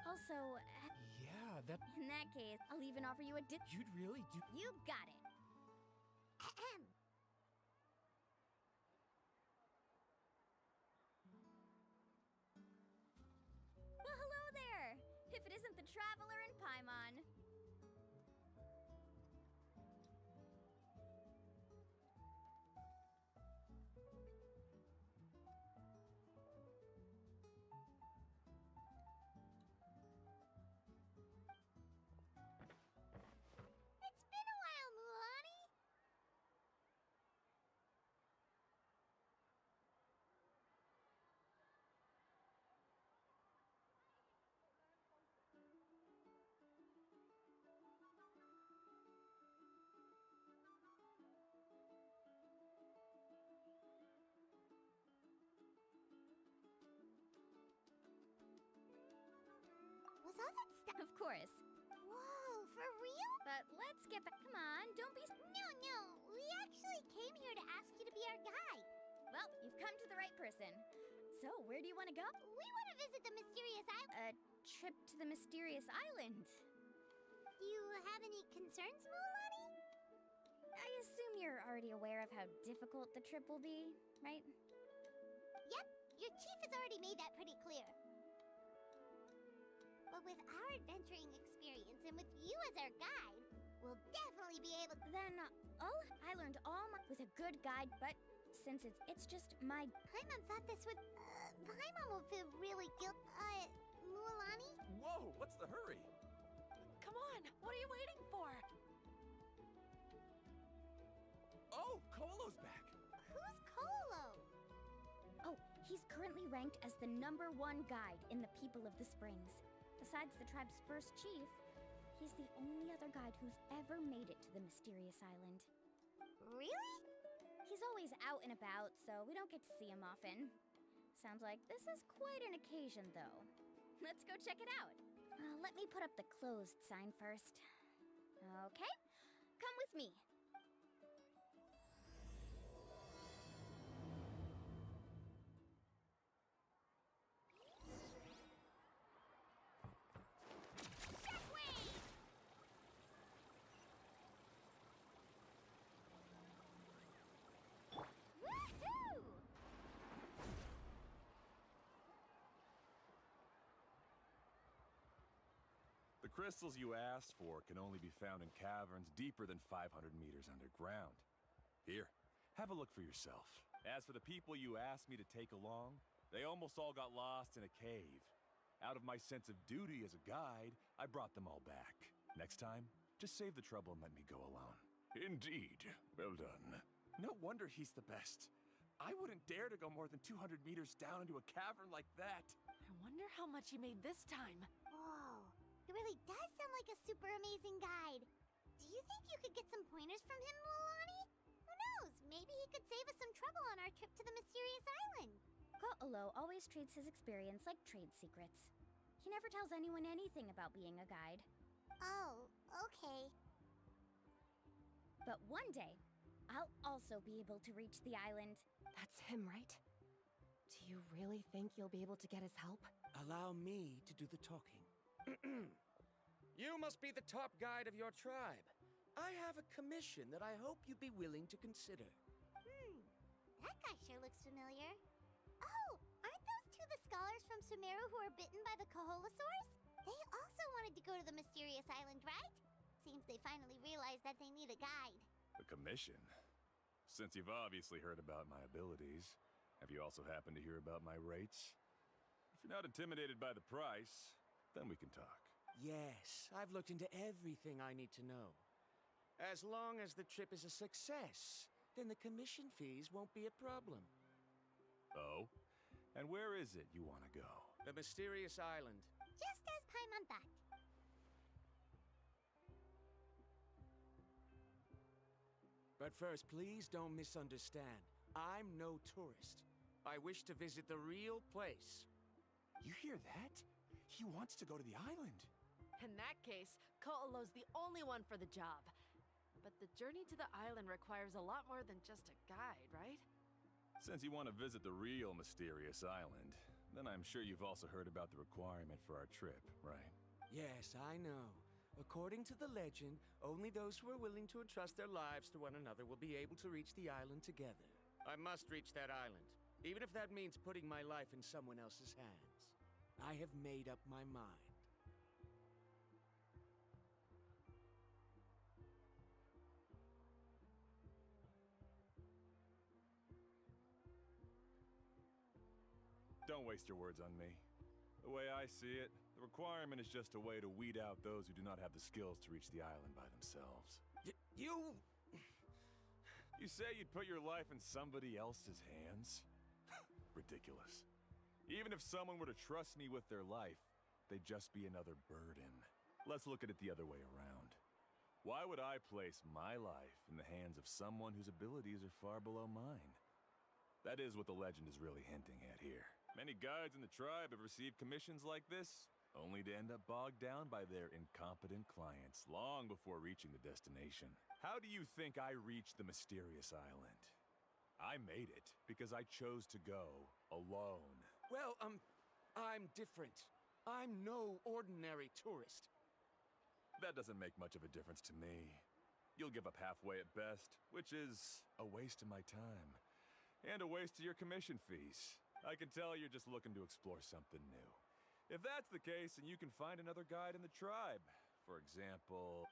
Also, Yeah, that... in that case, I'll even offer you a You'd really do... You got it. Ahem. Well, hello there! If it isn't the Traveler in Paimon. It's been a while, Mulani. Was all that stuff? Of course. Whoa, for real? But let's get back. Come on, don't be. No, we actually came here to ask you to be our guide. Well, you've come to the right person. So, where do you want to go? We want to visit the mysterious island. A trip to the mysterious island. Do you have any concerns, Mulani? I assume you're already aware of how difficult the trip will be, right? Yep, your chief has already made that pretty clear. But with our adventuring experience and with you as our guide, we'll definitely be able to... Then, I learned all my... with a good guide, but since it's just my... Paimon thought this would... Paimon will feel really guilty. Mulani? Whoa, what's the hurry? Come on, what are you waiting for? Oh, Kolo's back. Who's Kolo? Oh, he's currently ranked as the #1 guide in the People of the Springs. Besides the tribe's first chief, he's the only other guide who's ever made it to the mysterious island. Really? He's always out and about, so we don't get to see him often. Sounds like this is quite an occasion, though. Let's go check it out. Let me put up the closed sign first. Okay, come with me. The crystals you asked for can only be found in caverns deeper than 500 meters underground. Here, have a look for yourself. As for the people you asked me to take along, they almost all got lost in a cave. Out of my sense of duty as a guide, I brought them all back. Next time, just save the trouble and let me go alone. Indeed. Well done. No wonder he's the best. I wouldn't dare to go more than 200 meters down into a cavern like that. I wonder how much he made this time. Whoa, it really does sound like a super amazing guide. Do you think you could get some pointers from him, Mulani? Who knows, maybe he could save us some trouble on our trip to the mysterious island. Ko'olo always treats his experience like trade secrets. He never tells anyone anything about being a guide. Oh, okay. But one day, I'll also be able to reach the island. That's him, right? Do you really think you'll be able to get his help? Allow me to do the talking. You must be the top guide of your tribe. I have a commission that I hope you'd be willing to consider. That guy sure looks familiar. Oh, aren't those two the scholars from Sumeru who are bitten by the Koholosaurs? They also wanted to go to the mysterious island, right? Seems they finally realized that they need a guide. A commission? Since you've obviously heard about my abilities, have you also happened to hear about my rates? If you're not intimidated by the price, then we can talk. Yes, I've looked into everything I need to know. As long as the trip is a success, then the commission fees won't be a problem. Oh? And where is it you want to go? The mysterious island. Just as Paimon thought. But first, please don't misunderstand. I'm no tourist. I wish to visit the real place. You hear that? He wants to go to the island. In that case, Ko'olo's the only one for the job. But the journey to the island requires a lot more than just a guide, right? Since you want to visit the real mysterious island, Then I'm sure you've also heard about the requirement for our trip, right? Yes, I know. According to the legend, only those who are willing to entrust their lives to one another will be able to reach the island together. I must reach that island, even if that means putting my life in someone else's hands. I have made up my mind. Don't waste your words on me. The way I see it, the requirement is just a way to weed out those who do not have the skills to reach the island by themselves. You... You say you'd put your life in somebody else's hands? Ridiculous. Even if someone were to trust me with their life, they'd just be another burden. Let's look at it the other way around. Why would I place my life in the hands of someone whose abilities are far below mine? That is what the legend is really hinting at here. Many guides in the tribe have received commissions like this, only to end up bogged down by their incompetent clients long before reaching the destination. How do you think I reached the mysterious island? I made it because I chose to go alone. Well, I'm different. I'm no ordinary tourist. That doesn't make much of a difference to me. You'll give up halfway at best, which is a waste of my time. And a waste of your commission fees. I can tell you're just looking to explore something new. If that's the case, then you can find another guide in the tribe. For example,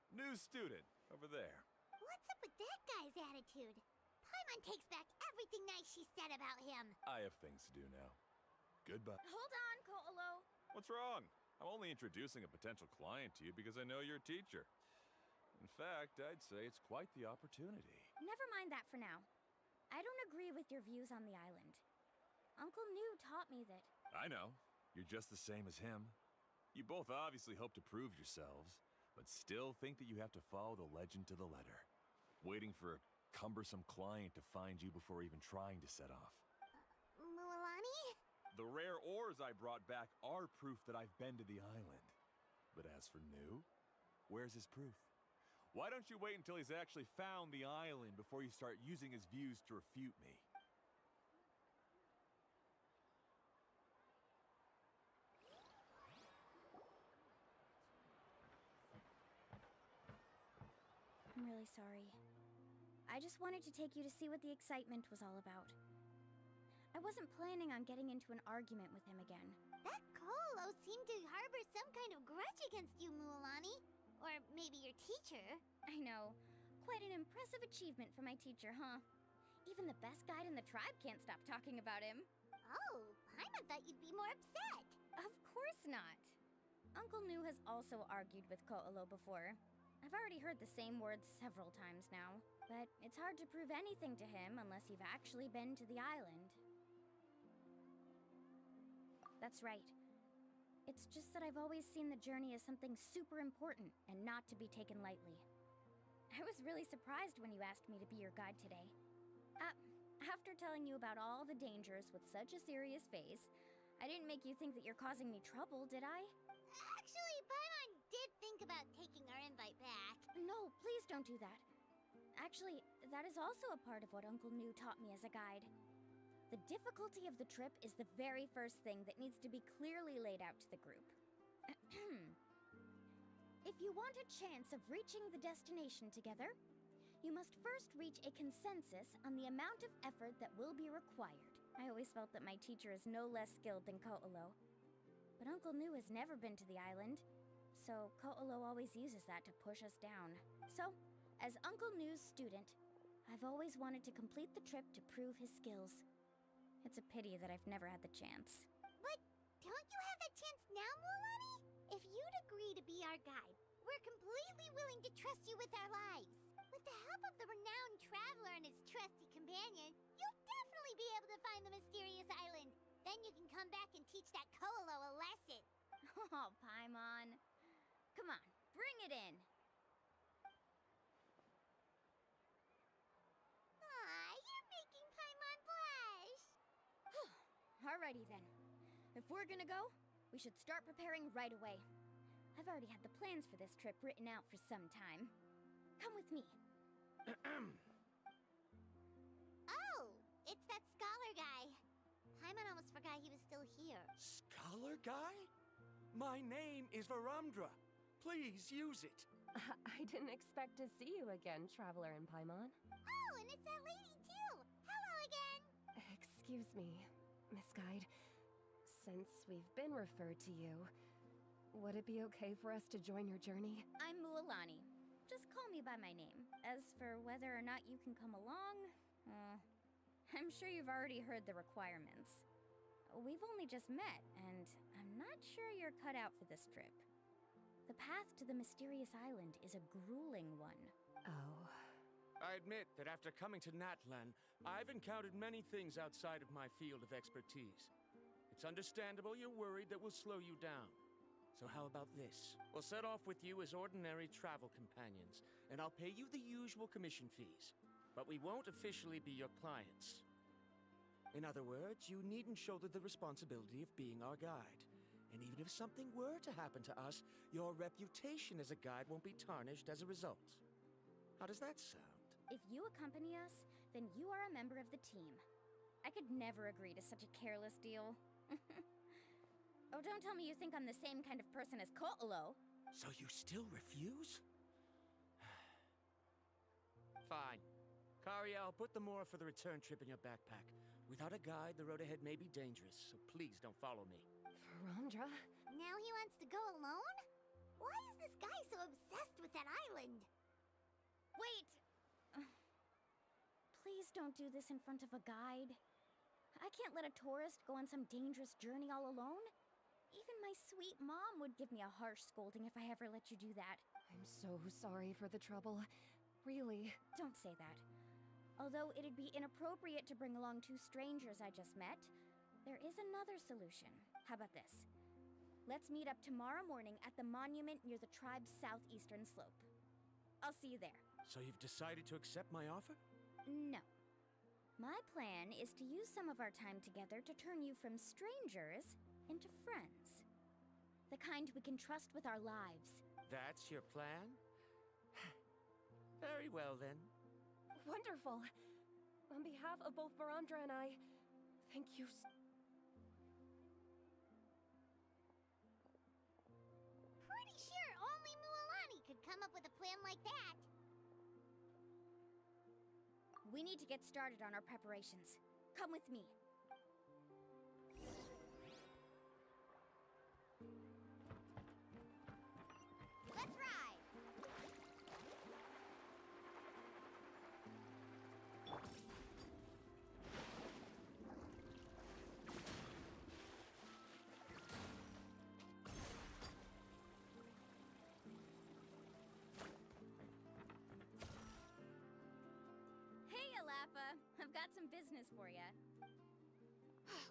new student over there. What's up with that guy's attitude? Paimon takes back everything nice she said about him. I have things to do now. Goodbye. Hold on, Ko'olo. What's wrong? I'm only introducing a potential client to you because I know you're a teacher. In fact, I'd say it's quite the opportunity. Never mind that for now. I don't agree with your views on the island. Uncle New taught me that... I know. You're just the same as him. You both obviously hope to prove yourselves, but still think that you have to follow the legend to the letter. Waiting for a cumbersome client to find you before even trying to set off. Mualani? The rare ores I brought back are proof that I've been to the island. But as for New, where's his proof? Why don't you wait until he's actually found the island before you start using his views to refute me? I'm really sorry. I just wanted to take you to see what the excitement was all about. I wasn't planning on getting into an argument with him again. That Ko'olo seemed to harbor some kind of grudge against you, Mualani. Or maybe your teacher. I know. Quite an impressive achievement for my teacher, huh? Even the best guide in the tribe can't stop talking about him. Oh, Paimon thought you'd be more upset. Of course not. Uncle New has also argued with Ko'olo before. I've already heard the same words several times now. But it's hard to prove anything to him unless you've actually been to the island. That's right. It's just that I've always seen the journey as something super important and not to be taken lightly. I was really surprised when you asked me to be your guide today. After telling you about all the dangers with such a serious face, I didn't make you think that you're causing me trouble, did I? Actually, Paimon did think about taking our invite back. No, please don't do that. Actually, that is also a part of what Uncle New taught me as a guide. The difficulty of the trip is the very first thing that needs to be clearly laid out to the group. If you want a chance of reaching the destination together, you must first reach a consensus on the amount of effort that will be required. I always felt that my teacher is no less skilled than Ko'olo. But Uncle New has never been to the island, so Ko'olo always uses that to push us down. So, as Uncle New's student, I've always wanted to complete the trip to prove his skills. It's a pity that I've never had the chance. But don't you have that chance now, Mualani? If you'd agree to be our guide, we're completely willing to trust you with our lives. With the help of the renowned traveler and his trusty companion, you'll definitely be able to find the mysterious island. Then you can come back and teach that Ko'olo a lesson. Oh, Paimon. Come on, bring it in. Aw, you're making Paimon blush. Alrighty then. If we're gonna go, we should start preparing right away. I've already had the plans for this trip written out for some time. Come with me. Oh, it's that scholar guy. Paimon almost forgot he was still here. Scholar guy? My name is Varamdra. Please use it. I didn't expect to see you again, Traveler in Paimon. Oh, and it's that lady too! Hello again! Excuse me, Miss Guide. Since we've been referred to you, would it be okay for us to join your journey? I'm Mualani. Just call me by my name. As for whether or not you can come along, I'm sure you've already heard the requirements. We've only just met, and I'm not sure you're cut out for this trip. The path to the mysterious island is a grueling one. Oh. I admit that after coming to Natlan, I've encountered many things outside of my field of expertise. It's understandable you're worried that we'll slow you down. So how about this? We'll set off with you as ordinary travel companions, and I'll pay you the usual commission fees. But we won't officially be your clients. In other words, you needn't shoulder the responsibility of being our guide. And even if something were to happen to us, your reputation as a guide won't be tarnished as a result. How does that sound? If you accompany us, then you are a member of the team. I could never agree to such a careless deal. Oh, don't tell me you think I'm the same kind of person as Ko'olo. So you still refuse? Fine. Kariel, put the Mora for the return trip in your backpack. Without a guide, the road ahead may be dangerous, so please don't follow me. Varamdra? Now he wants to go alone? Why is this guy so obsessed with that island? Wait! Please don't do this in front of a guide. I can't let a tourist go on some dangerous journey all alone. Even my sweet mom would give me a harsh scolding if I ever let you do that. I'm so sorry for the trouble. Really. Don't say that. Although it'd be inappropriate to bring along two strangers I just met, there is another solution. How about this? Let's meet up tomorrow morning at the monument near the tribe's southeastern slope. I'll see you there. So you've decided to accept my offer? No. My plan is to use some of our time together to turn you from strangers into friends. The kind we can trust with our lives. That's your plan? Very well, then. Wonderful. On behalf of both Varamdra and I, thank you Pretty sure only Mualani could come up with a plan like that. We need to get started on our preparations. Come with me. Let's ride! Hey, Alafa. I've got some business for you.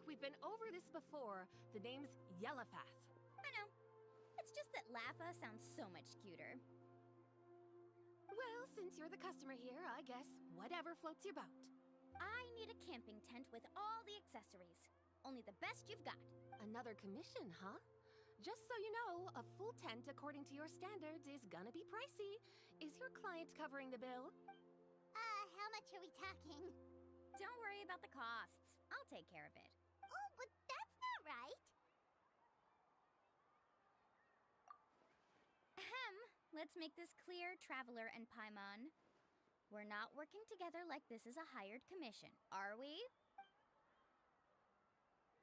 We've been over this before. The name's Yellowfath. I know. It's just that Lafa sounds so much cuter. Well, since you're the customer here, I guess whatever floats your boat. I need a camping tent with all the accessories. Only the best you've got. Another commission, huh? Just so you know, a full tent according to your standards is gonna be pricey. Is your client covering the bill? How much are we talking? Don't worry about the costs. I'll take care of it. Oh, but that's not right. Ahem. Let's make this clear, Traveler and Paimon. We're not working together like this is a hired commission, are we?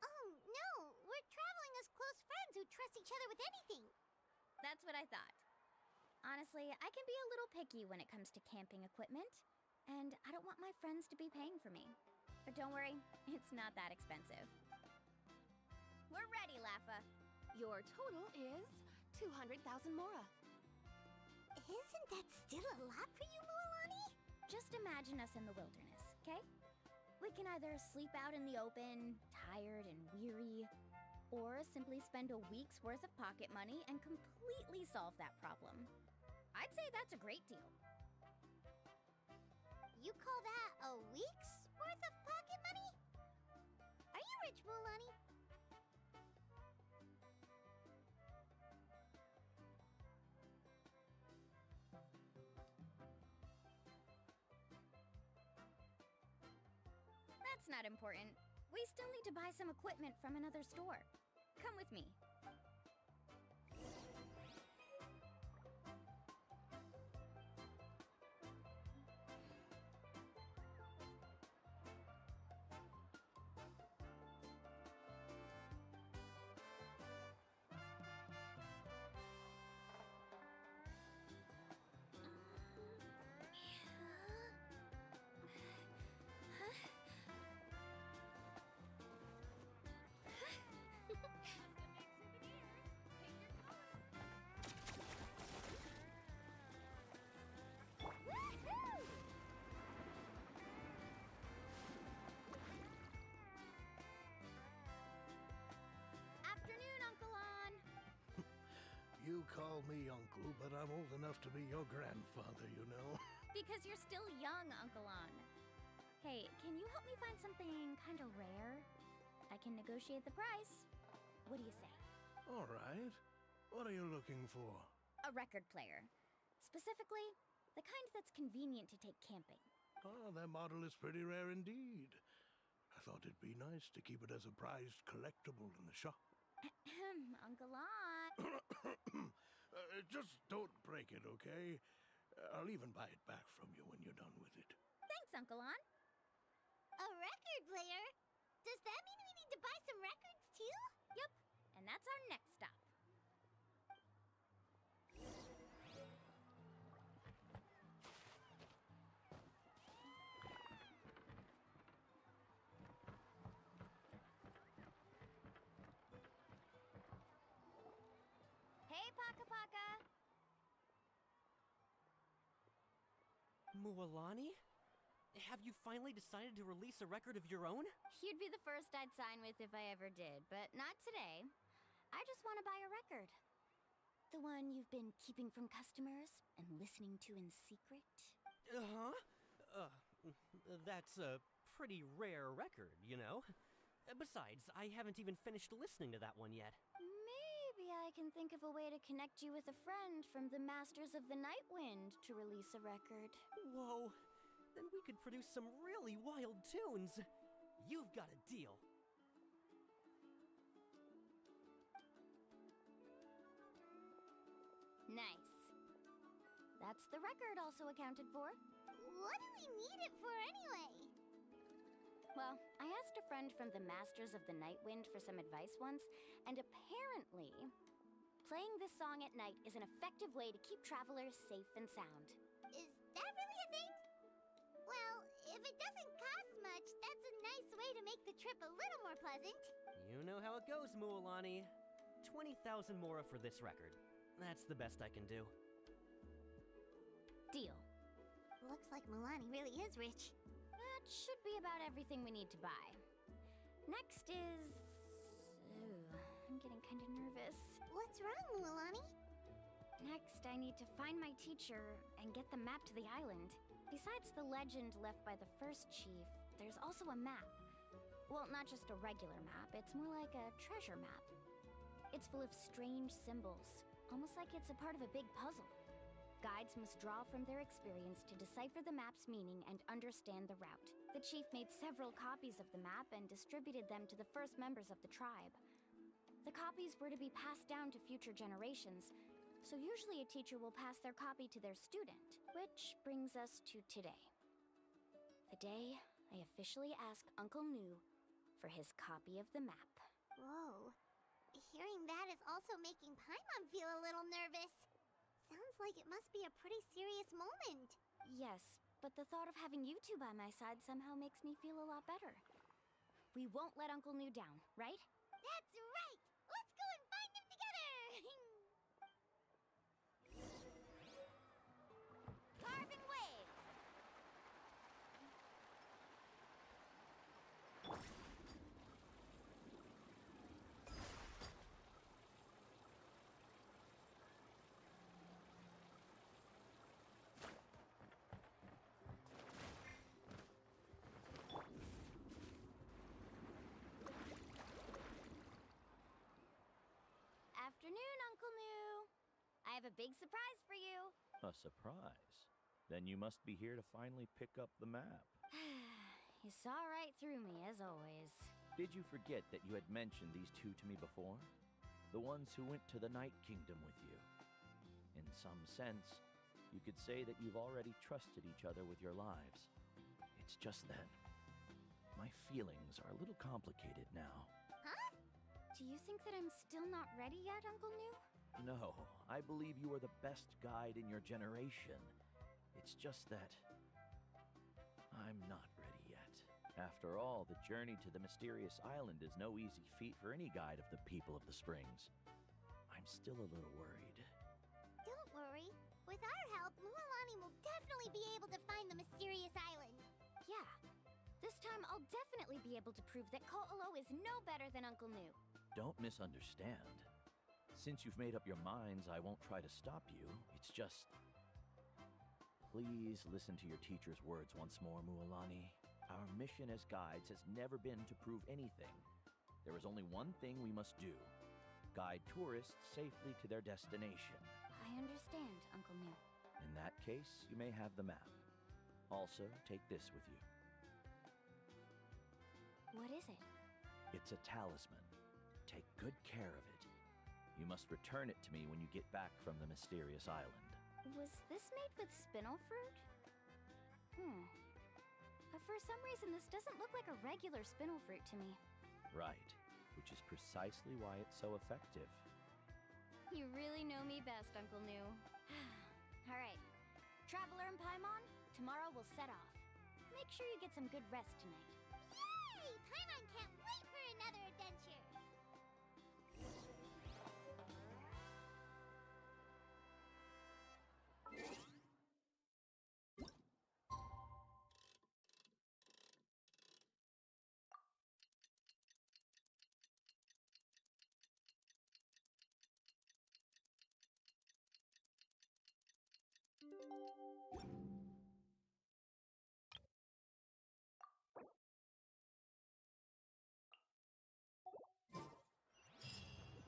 Oh, no. We're traveling as close friends who trust each other with anything. That's what I thought. Honestly, I can be a little picky when it comes to camping equipment, and I don't want my friends to be paying for me. But don't worry, it's not that expensive. We're ready, Lafa. Your total is 200,000 Mora. Isn't that still a lot for you, Mualani? Just imagine us in the wilderness, okay? We can either sleep out in the open, tired and weary, or simply spend a week's worth of pocket money and completely solve that problem. I'd say that's a great deal. You call that a week's worth of pocket money? Are you rich, Mualani? That's not important. we still need to buy some equipment from another store. Come with me. Afternoon, Uncle On. You call me uncle, but I'm old enough to be your grandfather, you know. Because you're still young, Uncle On. Hey, can you help me find something kind of rare? I can negotiate the price. What do you say? All right. What are you looking for? A record player. Specifically, the kind that's convenient to take camping. Oh, that model is pretty rare indeed. I thought it'd be nice to keep it as a prized collectible in the shop. Uncle On. Just don't break it, okay? I'll even buy it back from you when you're done with it. Thanks, Uncle On. A record player? Does that mean we need to buy some records too? Yep, and that's our next stop. Hey, Paka Paka. Mualani? Have you finally decided to release a record of your own? You'd be the first I'd sign with if I ever did, but not today. I just want to buy a record. The one you've been keeping from customers and listening to in secret. Uh-huh. That's a pretty rare record, you know? Besides, I haven't even finished listening to that one yet. Maybe I can think of a way to connect you with a friend from the Masters of the Night Wind to release a record. Whoa. Then we could produce some really wild tunes. You've got a deal. Nice. That's the record also accounted for. What do we need it for anyway? Well, I asked a friend from the Masters of the Night Wind for some advice once, and apparently, playing this song at night is an effective way to keep travelers safe and sound. Is that really a thing? Well, if it doesn't cost much, that's a nice way to make the trip a little more pleasant. You know how it goes, Mualani. 20,000 mora for this record. That's the best I can do. Deal. Looks like Milani really is rich. That should be about everything we need to buy. Next is... I'm getting kind of nervous. What's wrong, Milani? Next, I need to find my teacher and get the map to the island. Besides the legend left by the first chief, there's also a map. Well, not just a regular map, it's more like a treasure map. It's full of strange symbols, almost like it's a part of a big puzzle. Guides must draw from their experience to decipher the map's meaning and understand the route. The chief made several copies of the map and distributed them to the first members of the tribe. The copies were to be passed down to future generations, so usually a teacher will pass their copy to their student, which brings us to today. The day I officially asked Uncle Nu for his copy of the map. Whoa. Hearing that is also making Paimon feel a little nervous. Sounds like it must be a pretty serious moment. Yes, but the thought of having you two by my side somehow makes me feel a lot better. We won't let Uncle Nu down, right? That's right! Let's go and find him together! Carving waves! Afternoon, Uncle Nu. I have a big surprise for you. A surprise? Then you must be here to finally pick up the map. You saw right through me, as always. Did you forget that you had mentioned these two to me before? The ones who went to the Night Kingdom with you. In some sense, you could say that you've already trusted each other with your lives. It's just that my feelings are a little complicated now. Huh? Do you think that I'm still not ready yet, Uncle New? No, I believe you are the best guide in your generation. It's just that I'm not ready yet. After all, the journey to the mysterious island is no easy feat for any guide of the people of the Springs. I'm still a little worried. Don't worry. With our help, Mualani will definitely be able to find the mysterious island. Yeah. This time I'll definitely be able to prove that Ko'olo is no better than Uncle New. Don't misunderstand. Since you've made up your minds, I won't try to stop you. It's just... Please listen to your teacher's words once more, Mualani. Our mission as guides has never been to prove anything. There is only one thing we must do. Guide tourists safely to their destination. I understand, Uncle New. In that case, you may have the map. Also, take this with you. What is it? It's a talisman. Take good care of it. You must return it to me when you get back from the mysterious island. Was this made with spinel fruit? But for some reason, this doesn't look like a regular spinel fruit to me. Right, which is precisely why it's so effective. You really know me best, Uncle New. All right, Traveler and Paimon, tomorrow we'll set off. Make sure you get some good rest tonight. Yay! Paimon can't wait for another adventure!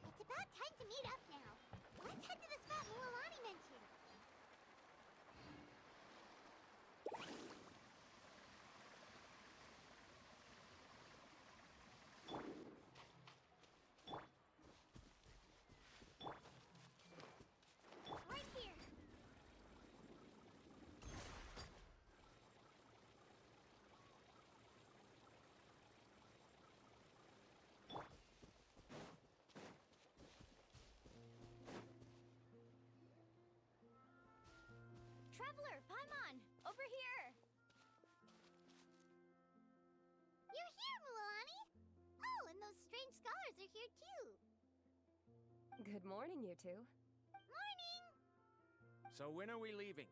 It's about time to meet up now. Let's head to the spot Mualani mentioned. Right here. Traveler, Paimon, over here! You're here, Mualani! Oh, and those strange scholars are here too. Good morning, you two. Morning! So when are we leaving?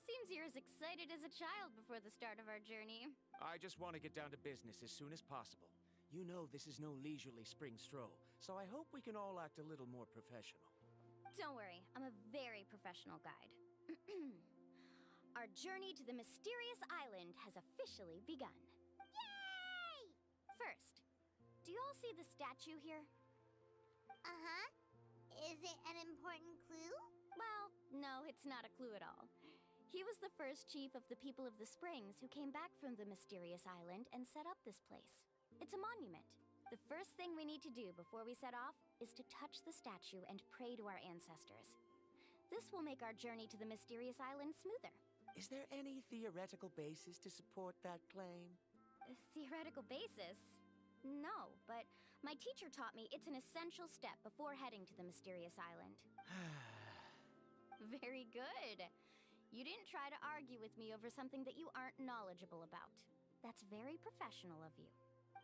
Seems you're as excited as a child before the start of our journey. I just want to get down to business as soon as possible. You know this is no leisurely spring stroll, so I hope we can all act a little more professional. Don't worry, I'm a very professional guide. Our journey to the mysterious island has officially begun. Yay! First, do you all see the statue here? Uh-huh. Is it an important clue? Well, no, it's not a clue at all. He was the first chief of the people of the Springs who came back from the mysterious island and set up this place. It's a monument. The first thing we need to do before we set off is to touch the statue and pray to our ancestors. This will make our journey to the mysterious island smoother. Is there any theoretical basis to support that claim? A theoretical basis? No, but my teacher taught me it's an essential step before heading to the mysterious island. Very good. You didn't try to argue with me over something that you aren't knowledgeable about. That's very professional of you.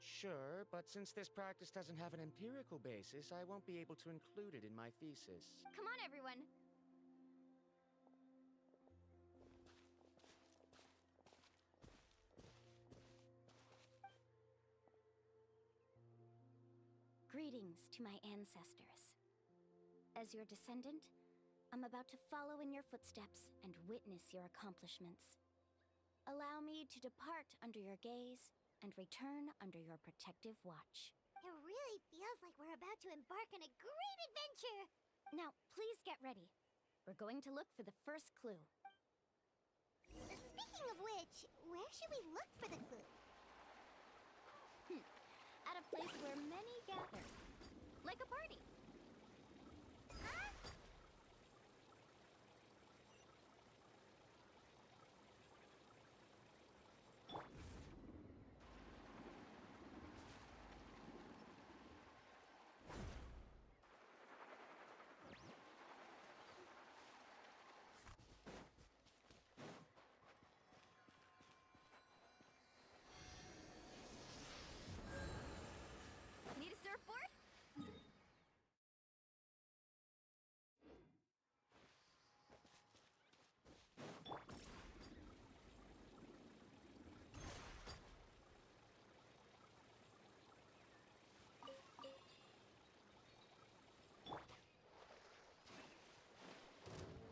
Sure, but since this practice doesn't have an empirical basis, I won't be able to include it in my thesis. Come on, everyone. Greetings to my ancestors. As your descendant, I'm about to follow in your footsteps and witness your accomplishments. Allow me to depart under your gaze and return under your protective watch. It really feels like we're about to embark on a great adventure! Now, please get ready. We're going to look for the first clue. Speaking of which, where should we look for the clue? many gather. Like a party. Huh? Need a surfboard?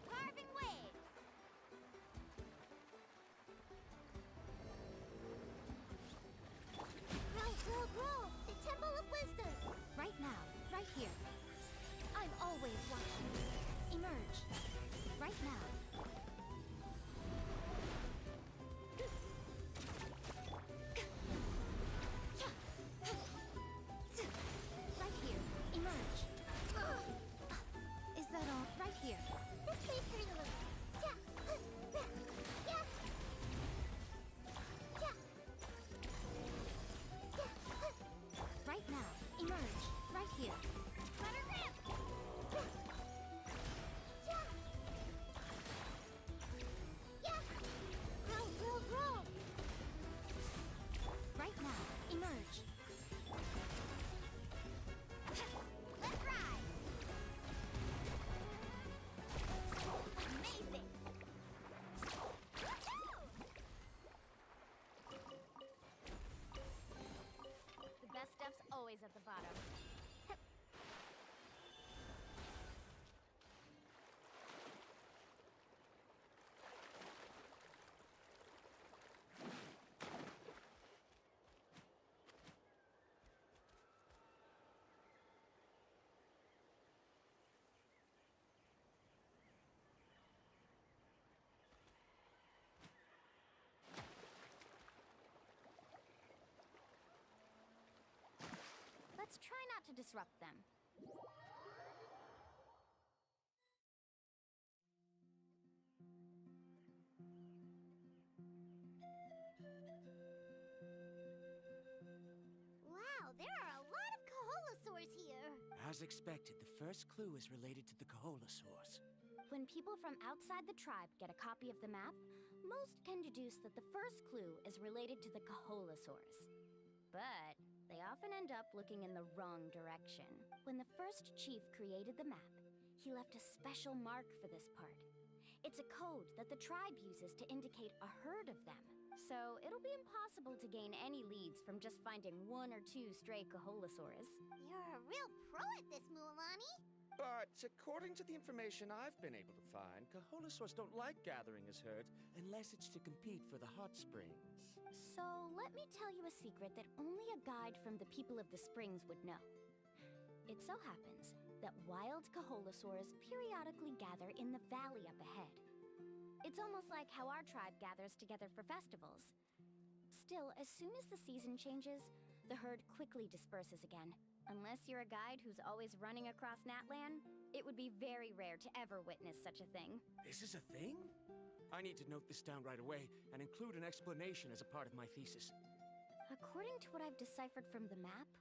Carving waves! Grow! The Temple of Wisdom! Right now, right here. I'm always watching. Emerge. Right now. Right here. Emerge. Is that all? Right here. This way, pretty little. Yeah! Yeah! Right now. Emerge. Right here. Let her rip! Grow! Right now. Emerge. Let's ride! Amazing! The best stuff's always at the bottom. Let's try not to disrupt them. Wow, there are a lot of Kaholasaurs here! As expected, the first clue is related to the Kaholasaurs. When people from outside the tribe get a copy of the map, most can deduce that the first clue is related to the Kaholasaurs. But they often end up looking in the wrong direction. When the first chief created the map, he left a special mark for this part. It's a code that the tribe uses to indicate a herd of them. So it'll be impossible to gain any leads from just finding one or two stray Kaholasaurs. You're a real pro at this, Mualani! But according to the information I've been able to find, Kaholasaurs don't like gathering as herds unless it's to compete for the hot springs. So let me tell you a secret that only a guide from the people of the springs would know. It so happens that wild Kaholasaurs periodically gather in the valley up ahead. It's almost like how our tribe gathers together for festivals. Still, as soon as the season changes, the herd quickly disperses again. Unless you're a guide who's always running across Natlan, it would be very rare to ever witness such a thing. This is a thing? I need to note this down right away and include an explanation as a part of my thesis. According to what I've deciphered from the map,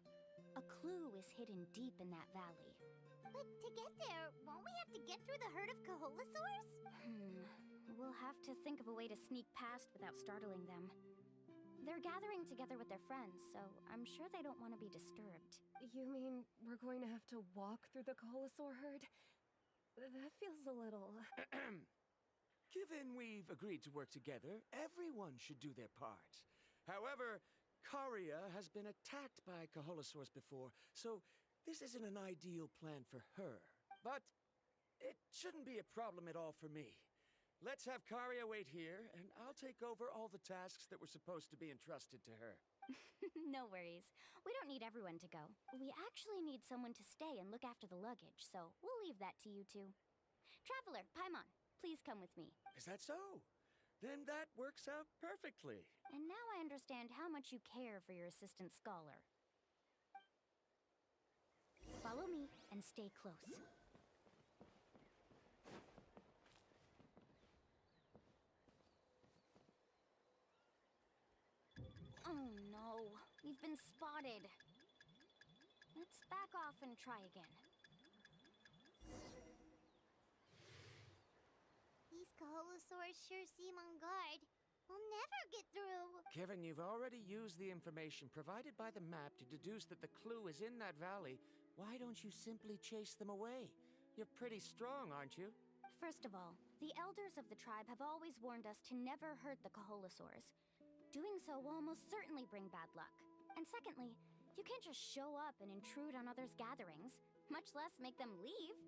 a clue is hidden deep in that valley. But to get there, won't we have to get through the herd of Kaholasaurs? We'll have to think of a way to sneak past without startling them. They're gathering together with their friends, so I'm sure they don't want to be disturbed. You mean we're going to have to walk through the Kaholasaur herd? That feels a little... Given we've agreed to work together, everyone should do their part. However, Karia has been attacked by Kaholasaurs before, so this isn't an ideal plan for her. But it shouldn't be a problem at all for me. Let's have Karia wait here, and I'll take over all the tasks that were supposed to be entrusted to her. No worries. We don't need everyone to go. We actually need someone to stay and look after the luggage, so we'll leave that to you two. Traveler, Paimon, please come with me. Is that so? Then that works out perfectly. And now I understand how much you care for your assistant scholar. and stay close. Oh no, we've been spotted. Let's back off and try again. These Kaholosaurs sure seem on guard. We'll never get through. Kevin, you've already used the information provided by the map to deduce that the clue is in that valley. Why don't you simply chase them away? You're pretty strong, aren't you? First of all, the elders of the tribe have always warned us to never hurt the Kaholosaurs. Doing so will almost certainly bring bad luck. And secondly, you can't just show up and intrude on others' gatherings, much less make them leave.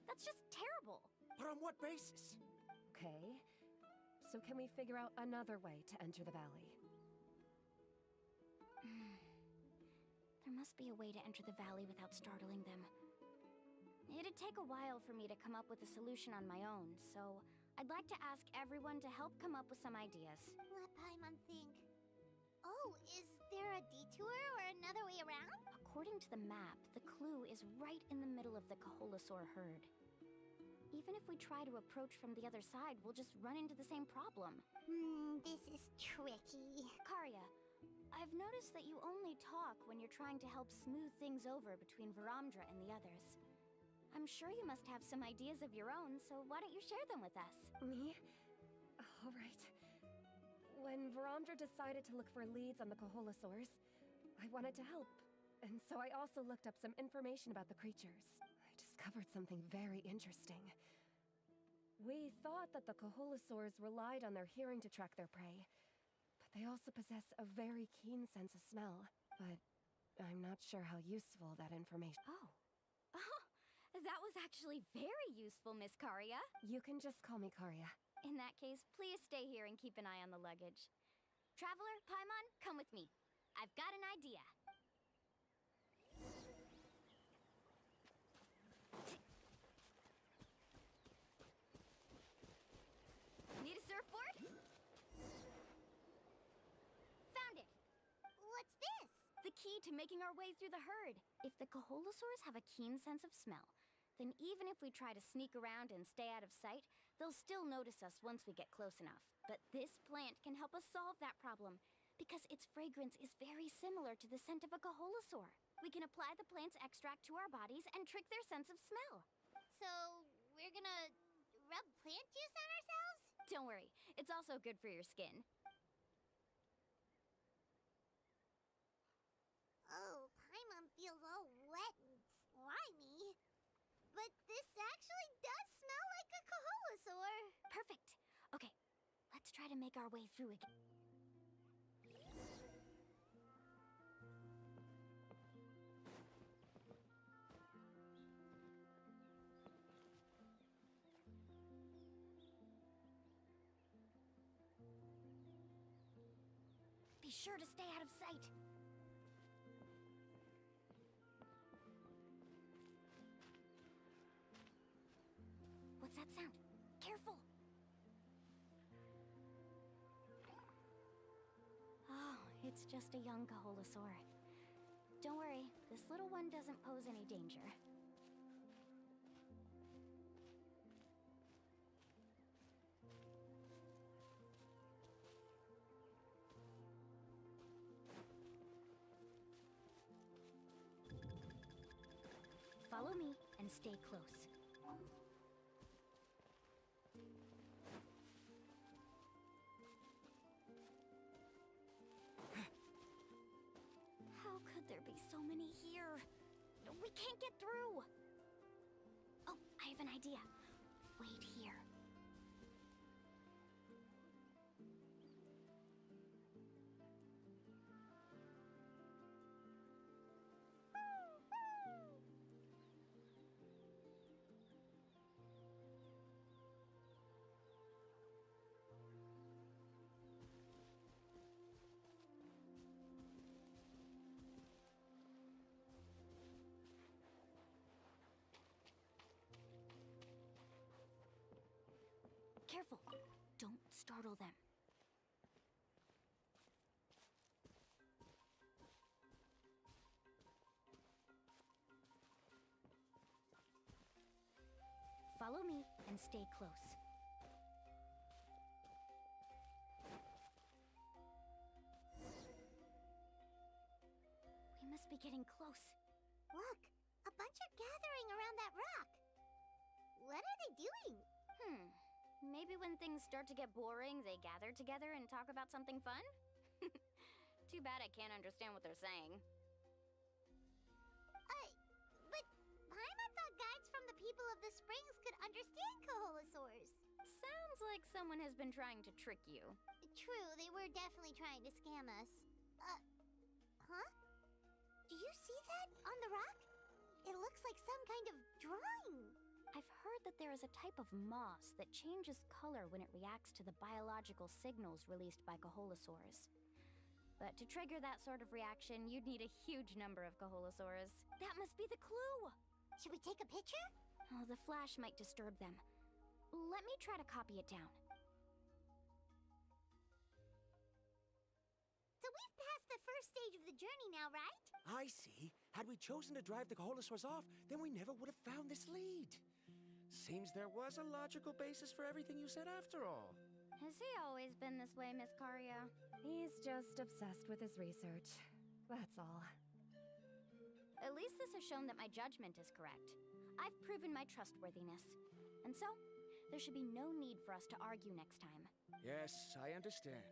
That's just terrible. But on what basis? Okay. So can we figure out another way to enter the valley? There must be a way to enter the valley without startling them. It'd take a while for me to come up with a solution on my own, so I'd like to ask everyone to help come up with some ideas. Let Paimon think. Oh, is there a detour or another way around? According to the map, the clue is right in the middle of the Kaholosaur herd. Even if we try to approach from the other side, we'll just run into the same problem. This is tricky. Karya, I've noticed that you only talk when you're trying to help smooth things over between Varamdra and the others. I'm sure you must have some ideas of your own, so why don't you share them with us? Me? All right. When Varamdra decided to look for leads on the Kaholosaurs, I wanted to help. And so I also looked up some information about the creatures. I discovered something very interesting. We thought that the Kaholosaurs relied on their hearing to track their prey, but they also possess a very keen sense of smell. But I'm not sure how useful that information. Oh, that was actually very useful, Miss Karya. You can just call me Karya. In that case, please stay here and keep an eye on the luggage. Traveler, Paimon, come with me. I've got an idea. Need a surfboard? Found it! What's this? The key to making our way through the herd. If the Kaholosaurs have a keen sense of smell, then even if we try to sneak around and stay out of sight, they'll still notice us once we get close enough. But this plant can help us solve that problem, because its fragrance is very similar to the scent of a Kaholosaur. We can apply the plant's extract to our bodies and trick their sense of smell. So, we're gonna rub plant juice on ourselves? Don't worry, it's also good for your skin. Oh, Paimon feels all wet and slimy. But this actually does smell like a Kaholosaur. Perfect. Okay, let's try to make our way through again. Be sure to stay out of sight. What's that sound? Careful! Oh, it's just a young Kaholosaur. Don't worry, this little one doesn't pose any danger. Follow me and stay close. How could there be so many here? We can't get through! Oh, I have an idea. Wait here. Careful! Don't startle them. and stay close. We must be getting close. Look, a bunch are gathering around that rock. What are they doing? Maybe when things start to get boring, they gather together and talk about something fun? Too bad I can't understand what they're saying. But Paimon thought guides from the people of the springs could understand Kaholosaurs. Sounds like someone has been trying to trick you. True, they were definitely trying to scam us. Huh? Do you see that on the rock? It looks like some kind of drawing. I've heard that there is a type of moss that changes color when it reacts to the biological signals released by Kaholosaurs. But to trigger that sort of reaction, you'd need a huge number of Kaholosaurs. That must be the clue! Should we take a picture? Oh, the flash might disturb them. Let me try to copy it down. So we've passed the first stage of the journey now, right? I see. Had we chosen to drive the Kaholosaurs off, then we never would have found this lead. Seems there was a logical basis for everything you said after all. Has he always been this way, Miss Karia? He's just obsessed with his research. That's all. At least this has shown that my judgment is correct. I've proven my trustworthiness. And so, there should be no need for us to argue next time. Yes, I understand.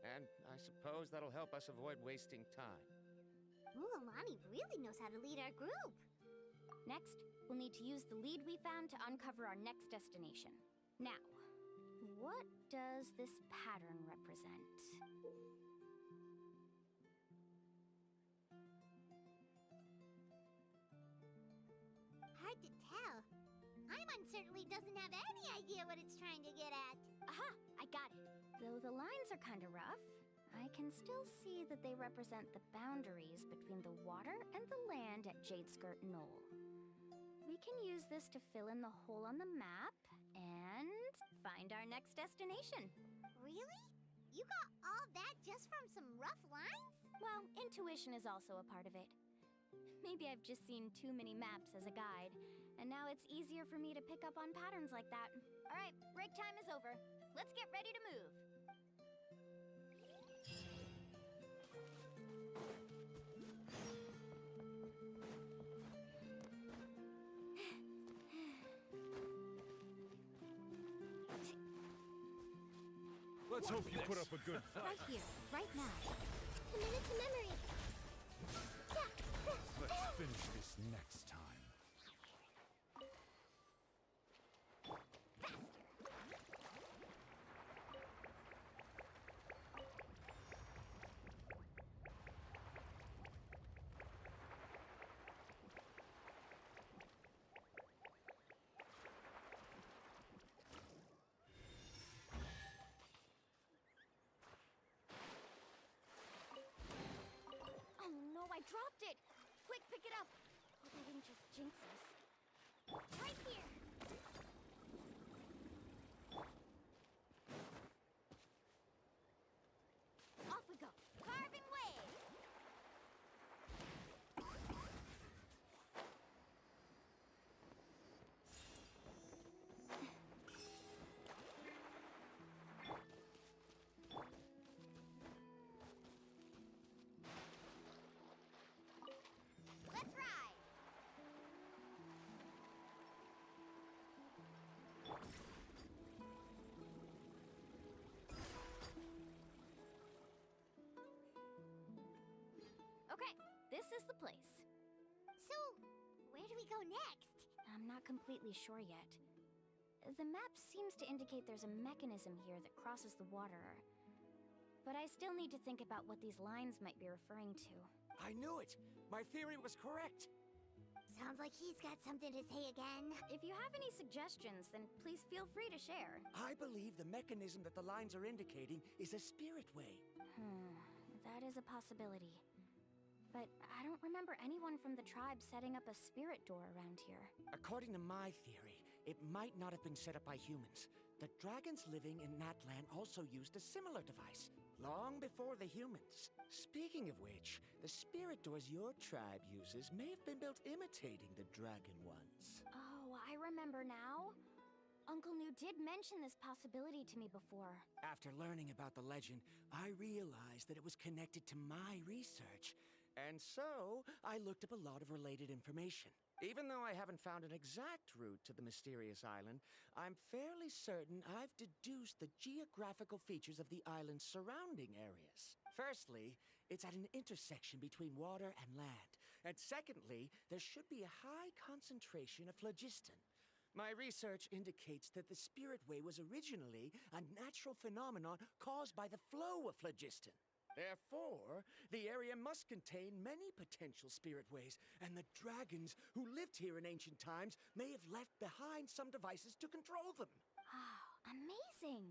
And I suppose that'll help us avoid wasting time. Alani really knows how to lead our group. Next, we'll need to use the lead we found to uncover our next destination. Now, what does this pattern represent? Hard to tell. Paimon certainly doesn't have any idea what it's trying to get at. Aha! I got it. Though the lines are kind of rough, I can still see that they represent the boundaries between the water and the land at Jadeskirt Knoll. We can use this to fill in the hole on the map and find our next destination. Really? You got all that just from some rough lines? Well, intuition is also a part of it. Maybe I've just seen too many maps as a guide, and now it's easier for me to pick up on patterns like that. All right, break time is over. Let's get ready to move. Let's hope you put up a good fight. Right here, right now. A minute to memory. Let's finish this next time. I dropped it! Quick, pick it up! Hope I didn't just jinx us. Right here! Off we go! Carving waves! Let's ride! Okay, this is the place. So, where do we go next? I'm not completely sure yet. The map seems to indicate there's a mechanism here that crosses the water. But I still need to think about what these lines might be referring to. I knew it! My theory was correct! Sounds like he's got something to say again. If you have any suggestions, then please feel free to share. I believe the mechanism that the lines are indicating is a spirit way. That is a possibility. But I don't remember anyone from the tribe setting up a spirit door around here. According to my theory, it might not have been set up by humans. The dragons living in Natlan also used a similar device, long before the humans. Speaking of which, the spirit doors your tribe uses may have been built imitating the dragon ones. Oh, I remember now. Uncle New did mention this possibility to me before. After learning about the legend, I realized that it was connected to my research. And so, I looked up a lot of related information. Even though I haven't found an exact route to the mysterious island, I'm fairly certain I've deduced the geographical features of the island's surrounding areas. Firstly, it's at an intersection between water and land. And secondly, there should be a high concentration of phlogiston. My research indicates that the Spirit Way was originally a natural phenomenon caused by the flow of phlogiston. Therefore, the area must contain many potential Spirit Ways, and the dragons who lived here in ancient times may have left behind some devices to control them. Oh, amazing!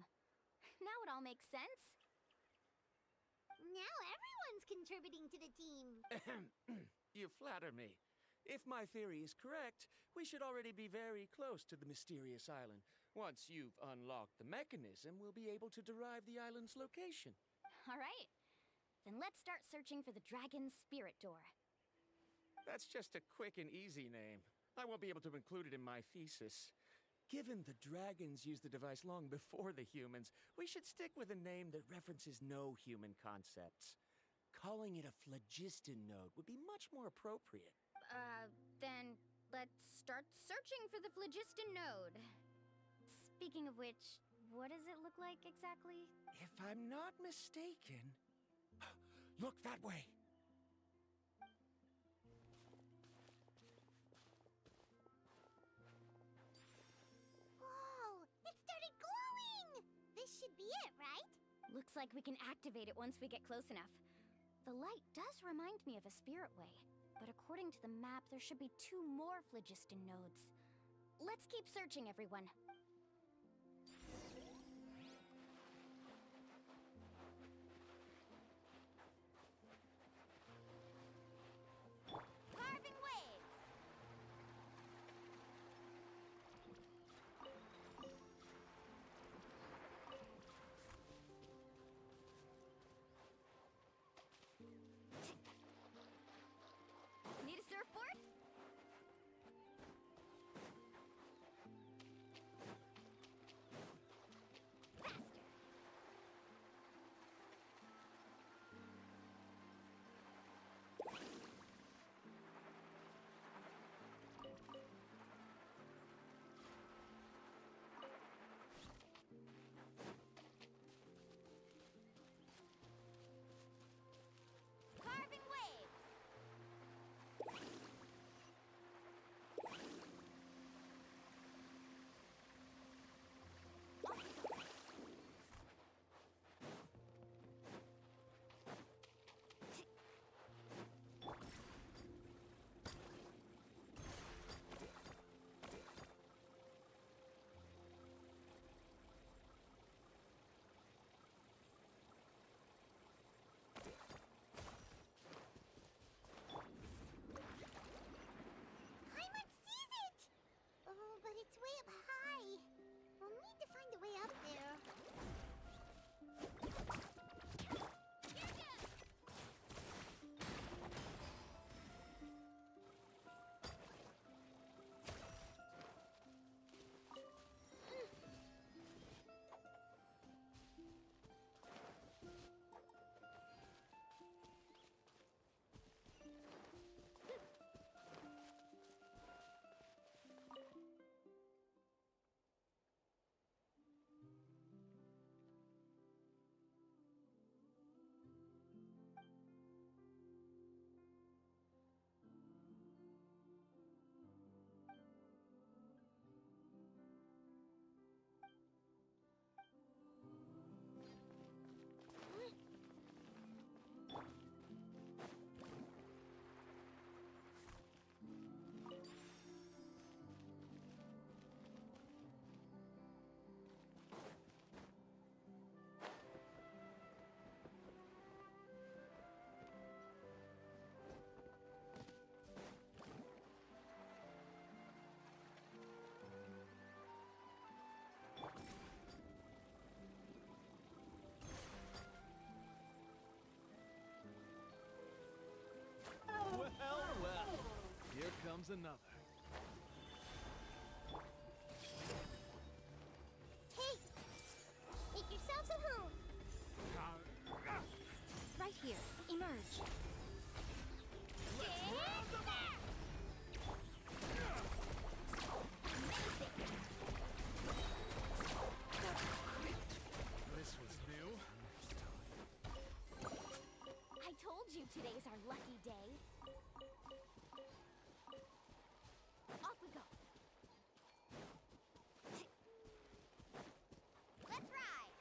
Now it all makes sense. Now everyone's contributing to the team. You flatter me. If my theory is correct, we should already be very close to the mysterious island. Once you've unlocked the mechanism, we'll be able to derive the island's location. All right. Then let's start searching for the dragon's spirit door. That's just a quick and easy name. I won't be able to include it in my thesis. Given the dragons used the device long before the humans, we should stick with a name that references no human concepts. Calling it a phlogiston node would be much more appropriate. Then let's start searching for the phlogiston node. Speaking of which, what does it look like exactly? If I'm not mistaken... Look that way! Whoa! It started glowing! This should be it, right? Looks like we can activate it once we get close enough. The light does remind me of a spirit way, but according to the map, there should be 2 more phlogiston nodes. Let's keep searching, everyone. Carving waves! Need a surfboard? Faster! Carving waves! Paimon sees it! Oh, but it's way up high. We'll need to find a way up there. Well, here comes another. Right here. Emerge. This was new. I told you today's our lucky day. Off we go. Let's ride.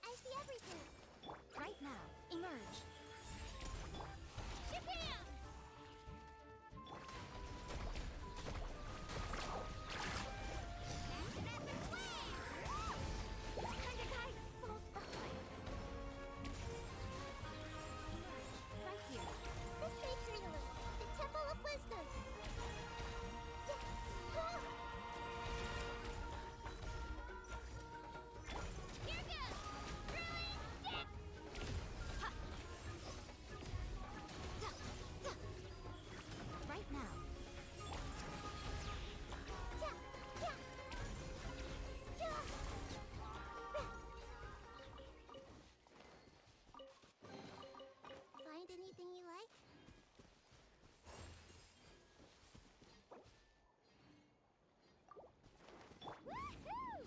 I see everything. Right now, emerge. Japan! Right here. This makes me a little. The Temple of Wisdom. Here goes! Brewing dip! Ha! Right now. Find anything you like? Woohoo!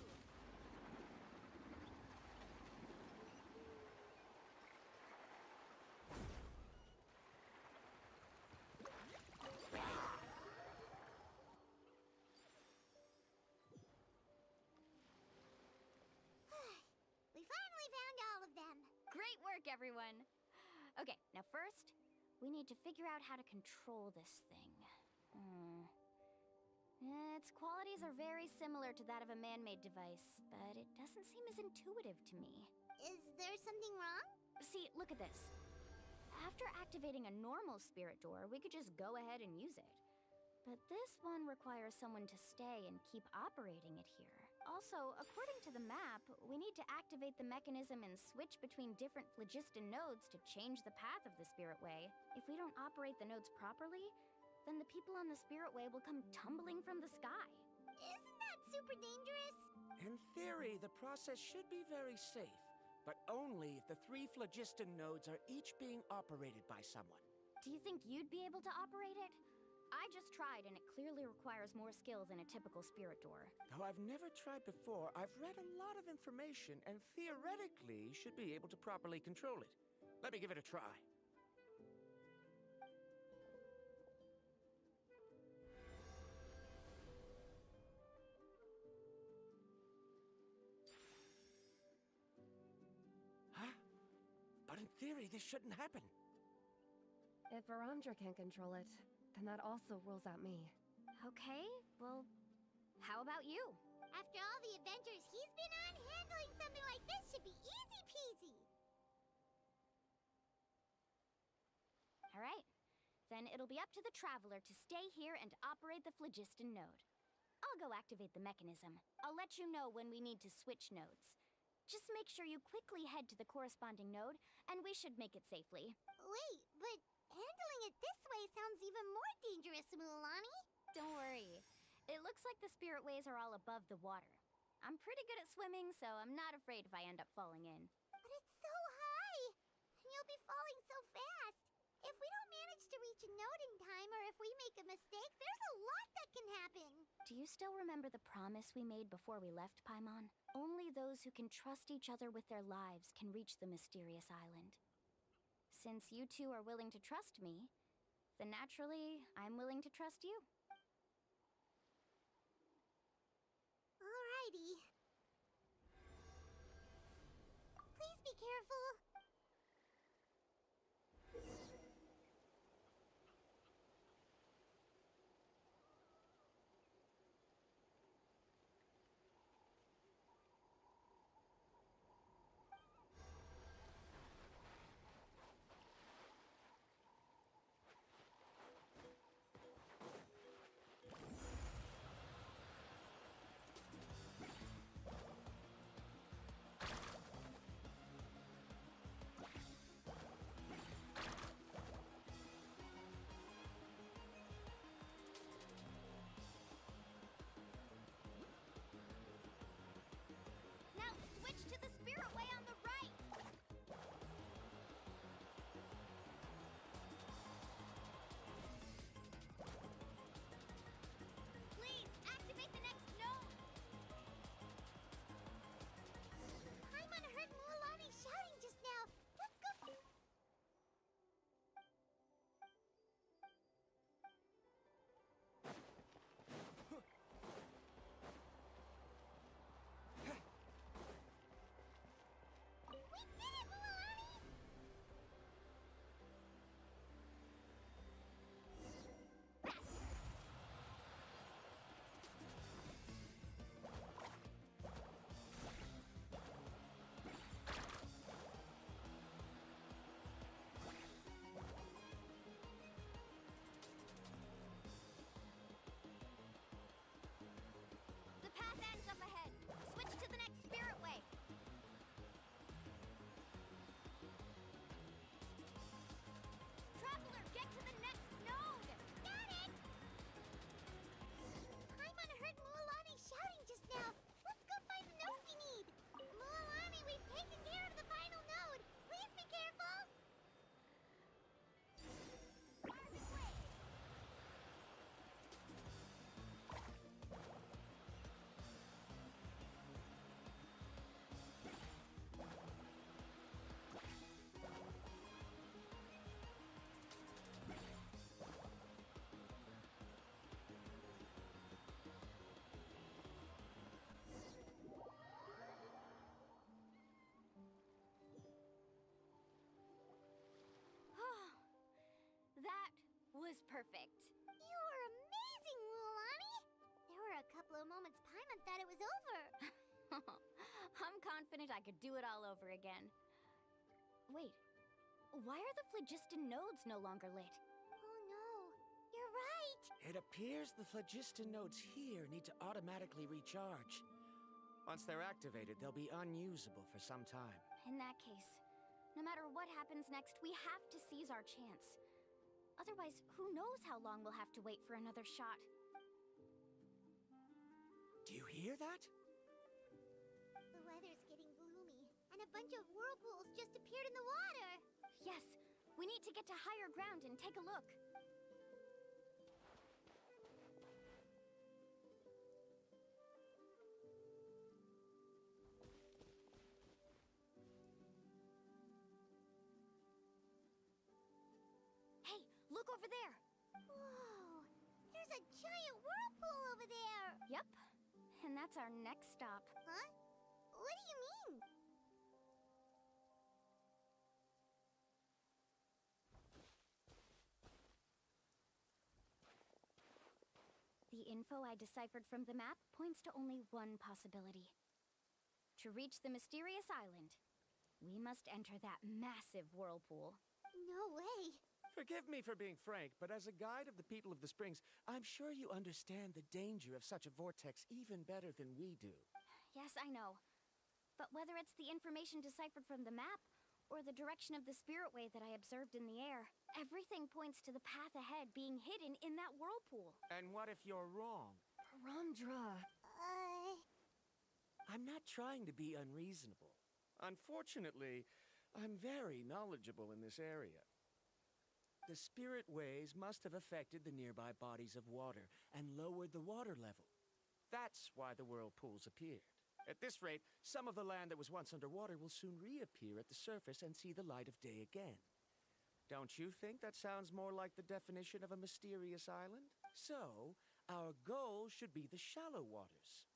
We finally found all of them. Great work, everyone. Okay, now first, we need to figure out how to control this thing. Its qualities are very similar to that of a man-made device, but it doesn't seem as intuitive to me. Is there something wrong? See, look at this. After activating a normal spirit door, we could just go ahead and use it. But this one requires someone to stay and keep operating it here. Also, according to the map, we need to activate the mechanism and switch between different phlogiston nodes to change the path of the spirit way. If we don't operate the nodes properly, then the people on the spirit way will come tumbling from the sky. Isn't that super dangerous? In theory, the process should be very safe, but only if the 3 phlogiston nodes are each being operated by someone. Do you think you'd be able to operate it? I just tried, and it clearly requires more skill than a typical spirit door. Though I've never tried before, I've read a lot of information and theoretically should be able to properly control it. Let me give it a try. Huh? But in theory, this shouldn't happen. If Varamdra can't control it, then that also rules out me. Okay, well, how about you? After all the adventures he's been on, handling something like this should be easy peasy. All right. Then it'll be up to the Traveler to stay here and operate the phlogiston node. I'll go activate the mechanism. I'll let you know when we need to switch nodes. Just make sure you quickly head to the corresponding node, and we should make it safely. Wait, but handling it this way sounds even more dangerous, Mulan-y. Don't worry. It looks like the spirit ways are all above the water. I'm pretty good at swimming, so I'm not afraid if I end up falling in. But it's so high, and you'll be falling so fast. If we don't manage to reach a node in time, or if we make a mistake, there's a lot that can happen. Do you still remember the promise we made before we left Paimon? Only those who can trust each other with their lives can reach the mysterious island. Since you two are willing to trust me, then naturally, I'm willing to trust you. Alrighty. Please be careful. is perfect. You were amazing, Lulani! There were a couple of moments Paimon thought it was over. I'm confident I could do it all over again. Wait, why are the phlogiston nodes no longer lit? Oh no, you're right! It appears the phlogiston nodes here need to automatically recharge. Once they're activated, they'll be unusable for some time. In that case, no matter what happens next, we have to seize our chance. Otherwise, who knows how long we'll have to wait for another shot. Do you hear that? The weather's getting gloomy, and a bunch of whirlpools just appeared in the water. Yes, we need to get to higher ground and take a look. Hey, look over there! Whoa! There's a giant whirlpool over there! Yep, and that's our next stop. Huh? What do you mean? The info I deciphered from the map points to only one possibility. To reach the mysterious island, we must enter that massive whirlpool. No way! Forgive me for being frank, but as a guide of the people of the Springs, I'm sure you understand the danger of such a vortex even better than we do. Yes, I know. But whether it's the information deciphered from the map, or the direction of the spirit way that I observed in the air, everything points to the path ahead being hidden in that whirlpool. And what if you're wrong? Paramdra. I'm not trying to be unreasonable. Unfortunately, I'm very knowledgeable in this area. The spirit ways must have affected the nearby bodies of water and lowered the water level. That's why the whirlpools appeared. At this rate, some of the land that was once underwater will soon reappear at the surface and see the light of day again. Don't you think that sounds more like the definition of a mysterious island? So, our goal should be the shallow waters.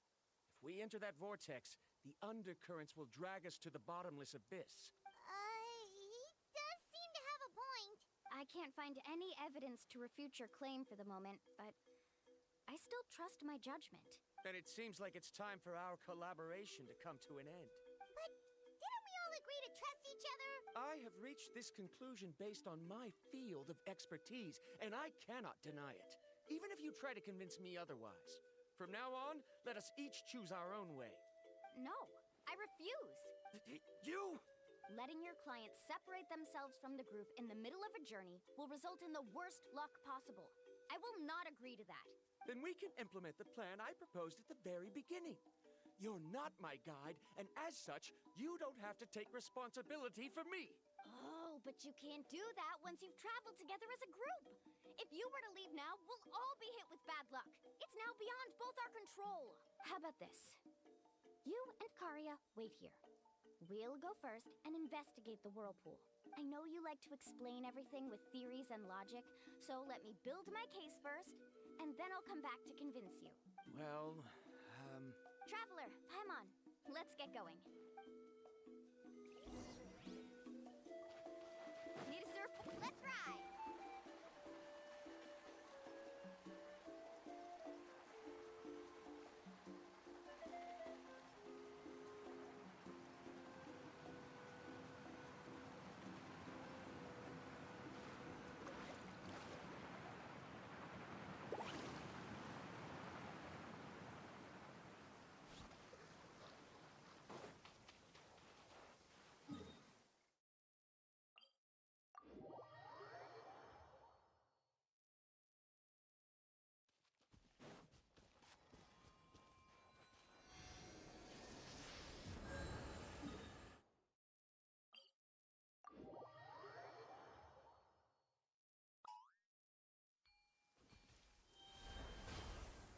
If we enter that vortex, the undercurrents will drag us to the bottomless abyss. He does seem to have a point. I can't find any evidence to refute your claim for the moment, but I still trust my judgment. Then it seems like it's time for our collaboration to come to an end. But didn't we all agree to trust each other? I have reached this conclusion based on my field of expertise, and I cannot deny it, even if you try to convince me otherwise. From now on, let us each choose our own way. No, I refuse. You! Letting your clients separate themselves from the group in the middle of a journey will result in the worst luck possible. I will not agree to that. Then we can implement the plan I proposed at the very beginning. You're not my guide, and as such, you don't have to take responsibility for me. Oh, but you can't do that once you've traveled together as a group. If you were to leave now, we'll all be hit with bad luck. It's now beyond both our control. How about this? You and Karia wait here. We'll go first and investigate the whirlpool. I know you like to explain everything with theories and logic, so let me build my case first, and then I'll come back to convince you. Well, Traveler, Paimon, let's get going. Need a surf? Let's ride!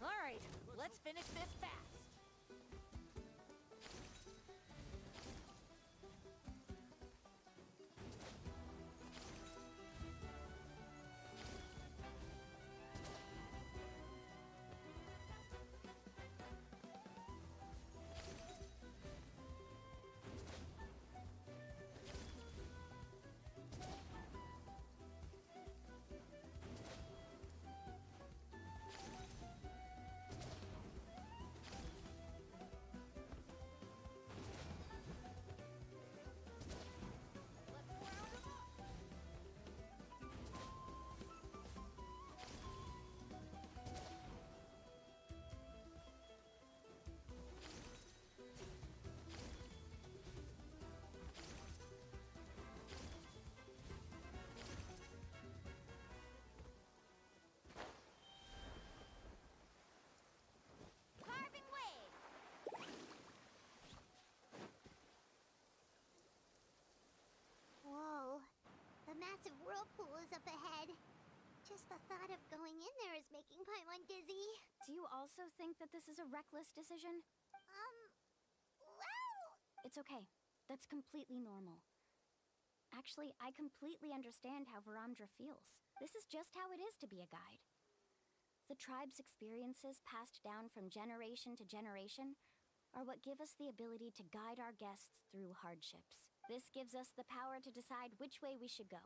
All right, let's finish this fast. whirlpool is up ahead. Just the thought of going in there is making Paimon dizzy. Do you also think that this is a reckless decision? Well... It's okay. That's completely normal. Actually, I completely understand how Varamdra feels. This is just how it is to be a guide. The tribe's experiences passed down from generation to generation are what give us the ability to guide our guests through hardships. This gives us the power to decide which way we should go.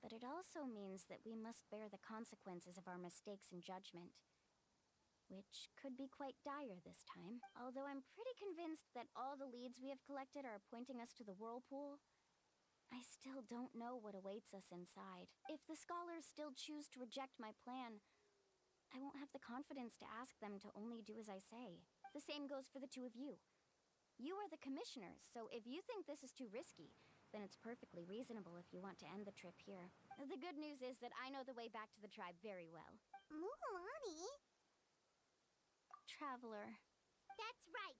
But it also means that we must bear the consequences of our mistakes and judgment, which could be quite dire this time. Although I'm pretty convinced that all the leads we have collected are pointing us to the whirlpool, I still don't know what awaits us inside. If the scholars still choose to reject my plan, I won't have the confidence to ask them to only do as I say. The same goes for the two of you. You are the commissioners, so if you think this is too risky, then it's perfectly reasonable if you want to end the trip here. The good news is that I know the way back to the tribe very well. Mualani? Traveler. That's right.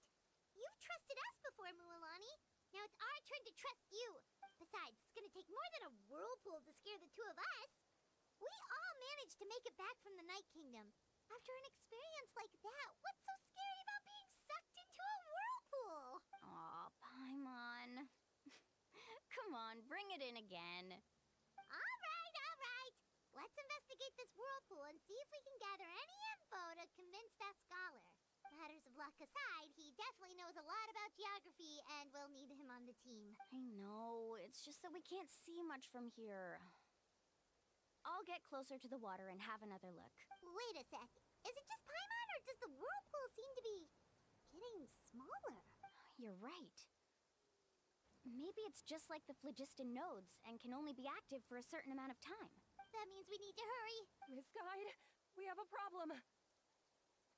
You've trusted us before, Mualani. Now it's our turn to trust you. Besides, it's gonna take more than a whirlpool to scare the two of us. We all managed to make it back from the Night Kingdom. After an experience like that, what's so scary about being sucked into a whirlpool? Aw, Paimon. Come on, bring it in again. All right. Let's investigate this whirlpool and see if we can gather any info to convince that scholar. Matters of luck aside, he definitely knows a lot about geography, and we'll need him on the team. I know, it's just that we can't see much from here. I'll get closer to the water and have another look. Wait a sec. Is it just Paimon, or does the whirlpool seem to be getting smaller? You're right. Maybe it's just like the phlogiston nodes and can only be active for a certain amount of time. That means we need to hurry. Miss Guide, we have a problem.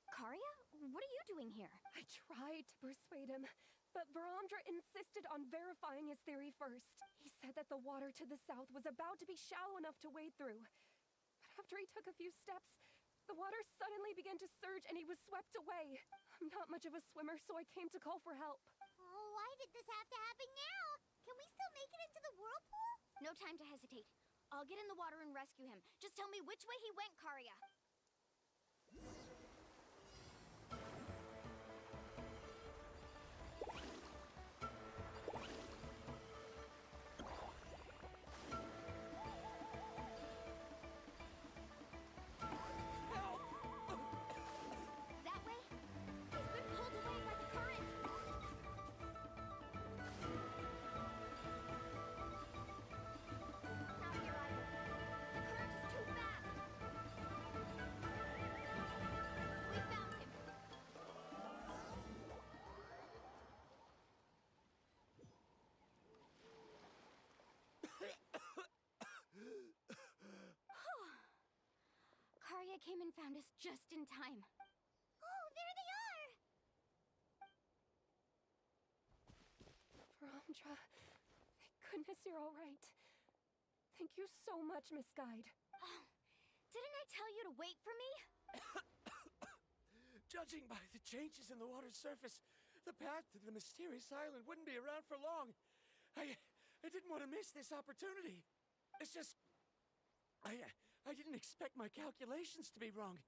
Karya, what are you doing here? I tried to persuade him, but Varamdra insisted on verifying his theory first. He said that the water to the south was about to be shallow enough to wade through. But after he took a few steps, the water suddenly began to surge and he was swept away. I'm not much of a swimmer, so I came to call for help. Oh, why did this have to happen now? Can we still make it into the whirlpool? No time to hesitate. I'll get in the water and rescue him. Just tell me which way he went, Karya. That way? He's been pulled away by the current. Not here either. The current is too fast. We found him. Karya came and found us just in time. Oh, there they are! Varamdra, thank goodness you're all right. Thank you so much, Miss Guide. Oh, didn't I tell you to wait for me? Judging by the changes in the water's surface, the path to the mysterious island wouldn't be around for long. I didn't want to miss this opportunity. It's just... I didn't expect my calculations to be wrong.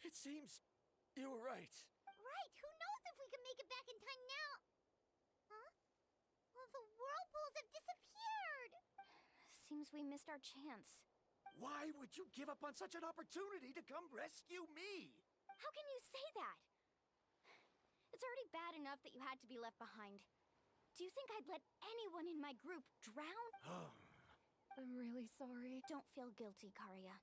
It seems you were right. Right, who knows if we can make it back in time now? Huh? Well, the whirlpools have disappeared! Seems we missed our chance. Why would you give up on such an opportunity to come rescue me? How can you say that? It's already bad enough that you had to be left behind. Do you think I'd let anyone in my group drown? I'm really sorry. Don't feel guilty, Karya.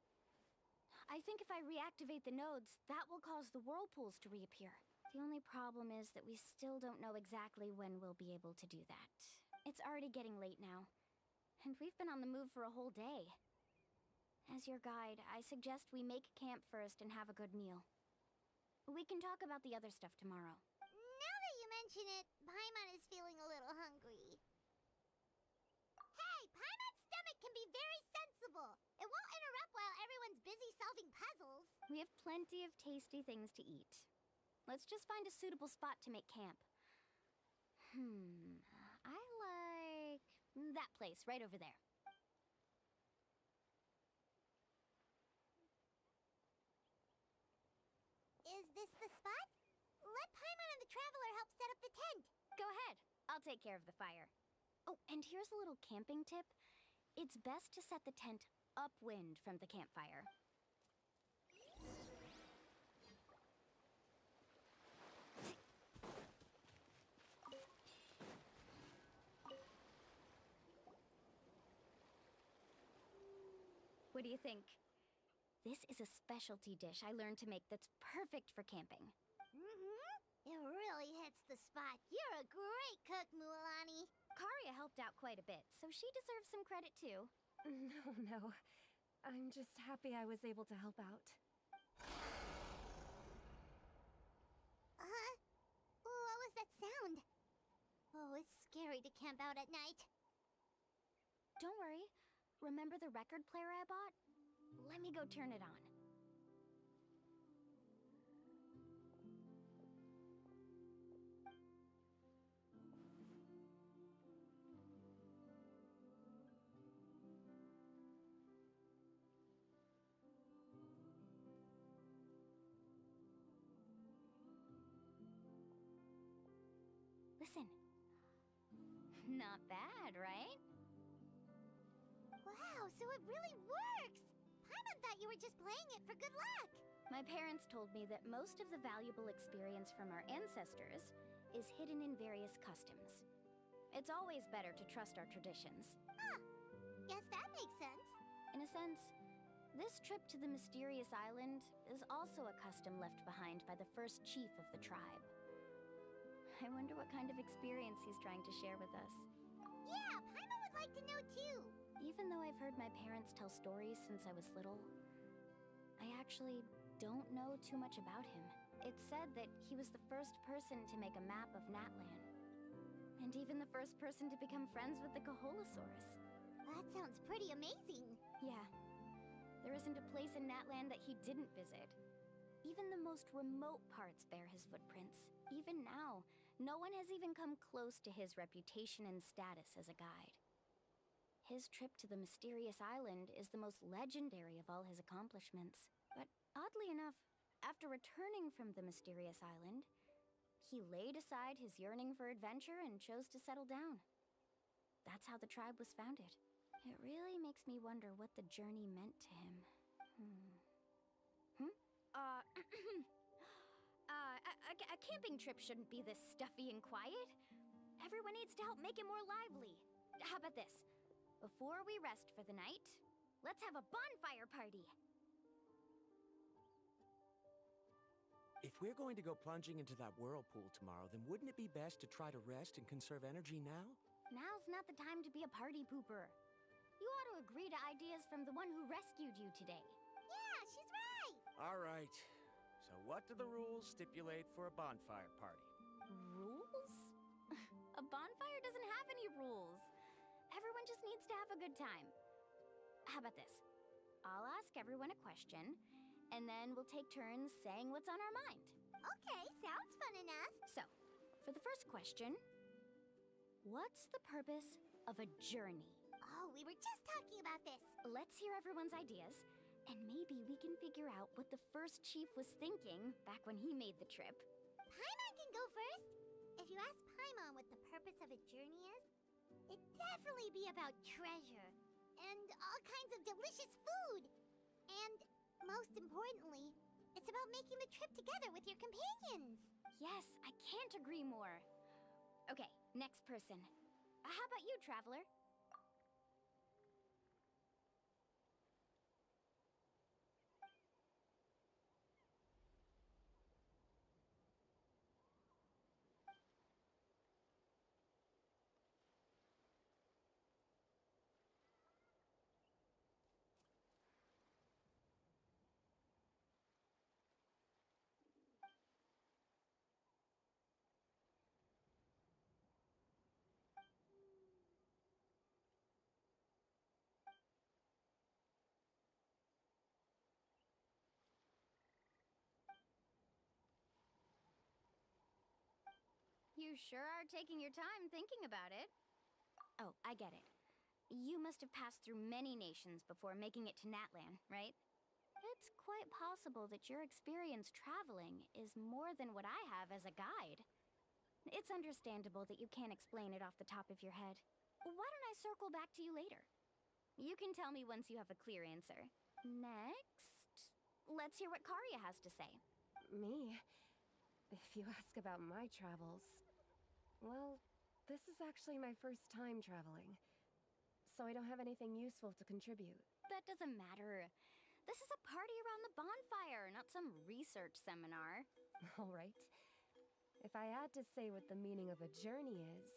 I think if I reactivate the nodes, that will cause the whirlpools to reappear. The only problem is that we still don't know exactly when we'll be able to do that. It's already getting late now, and we've been on the move for a whole day. As your guide, I suggest we make camp first and have a good meal. We can talk about the other stuff tomorrow. Now that you mention it, Paimon is feeling a little hungry. Hey, Paimon's stomach can be very sensible. It won't interrupt while everyone's busy solving puzzles. We have plenty of tasty things to eat. Let's just find a suitable spot to make camp. I like that place right over there. I'll take care of the fire. Oh, and here's a little camping tip. It's best to set the tent upwind from the campfire. What do you think? This is a specialty dish I learned to make that's perfect for camping. It really hits the spot. You're a great cook, Mualani. Karia helped out quite a bit, so she deserves some credit too. No. I'm just happy I was able to help out. What was that sound? Oh, it's scary to camp out at night. Don't worry. Remember the record player I bought? Let me go turn it on. Listen. Not bad, right? Wow, so it really works! Paimon thought you were just playing it for good luck! My parents told me that most of the valuable experience from our ancestors is hidden in various customs. It's always better to trust our traditions. Guess that makes sense. In a sense, this trip to the mysterious island is also a custom left behind by the first chief of the tribe. I wonder what kind of experience he's trying to share with us. Yeah, Paimon would like to know too. Even though I've heard my parents tell stories since I was little, I actually don't know too much about him. It's said that he was the first person to make a map of Natlan. And even the first person to become friends with the Kaholasaurus. That sounds pretty amazing. Yeah. There isn't a place in Natlan that he didn't visit. Even the most remote parts bear his footprints. Even now, no one has even come close to his reputation and status as a guide. His trip to the mysterious island is the most legendary of all his accomplishments. But oddly enough, after returning from the mysterious island, he laid aside his yearning for adventure and chose to settle down. That's how the tribe was founded. It really makes me wonder what the journey meant to him. A camping trip shouldn't be this stuffy and quiet. Everyone needs to help make it more lively. How about this? Before we rest for the night, let's have a bonfire party. If we're going to go plunging into that whirlpool tomorrow, then wouldn't it be best to try to rest and conserve energy now? Now's not the time to be a party pooper. You ought to agree to ideas from the one who rescued you today. Yeah, she's right. All right. So what do the rules stipulate for a bonfire party? Rules? A bonfire doesn't have any rules. Everyone just needs to have a good time. How about this? I'll ask everyone a question, and then we'll take turns saying what's on our mind. Okay, sounds fun enough. So, for the first question, what's the purpose of a journey? Oh, we were just talking about this. Let's hear everyone's ideas, and maybe we can figure out what the first chief was thinking back when he made the trip. Paimon can go first. If you ask Paimon what the purpose of a journey is, it'd definitely be about treasure and all kinds of delicious food. And most importantly, it's about making the trip together with your companions. Yes, I can't agree more. Okay, next person. How about you, Traveler? You sure are taking your time thinking about it. Oh, I get it. You must have passed through many nations before making it to Natlan, right? It's quite possible that your experience traveling is more than what I have as a guide. It's understandable that you can't explain it off the top of your head. Why don't I circle back to you later? You can tell me once you have a clear answer. Next, let's hear what Karia has to say. Me? If you ask about my travels... Well, this is actually my first time traveling. So I don't have anything useful to contribute. That doesn't matter. This is a party around the bonfire, not some research seminar. All right. If I had to say what the meaning of a journey is,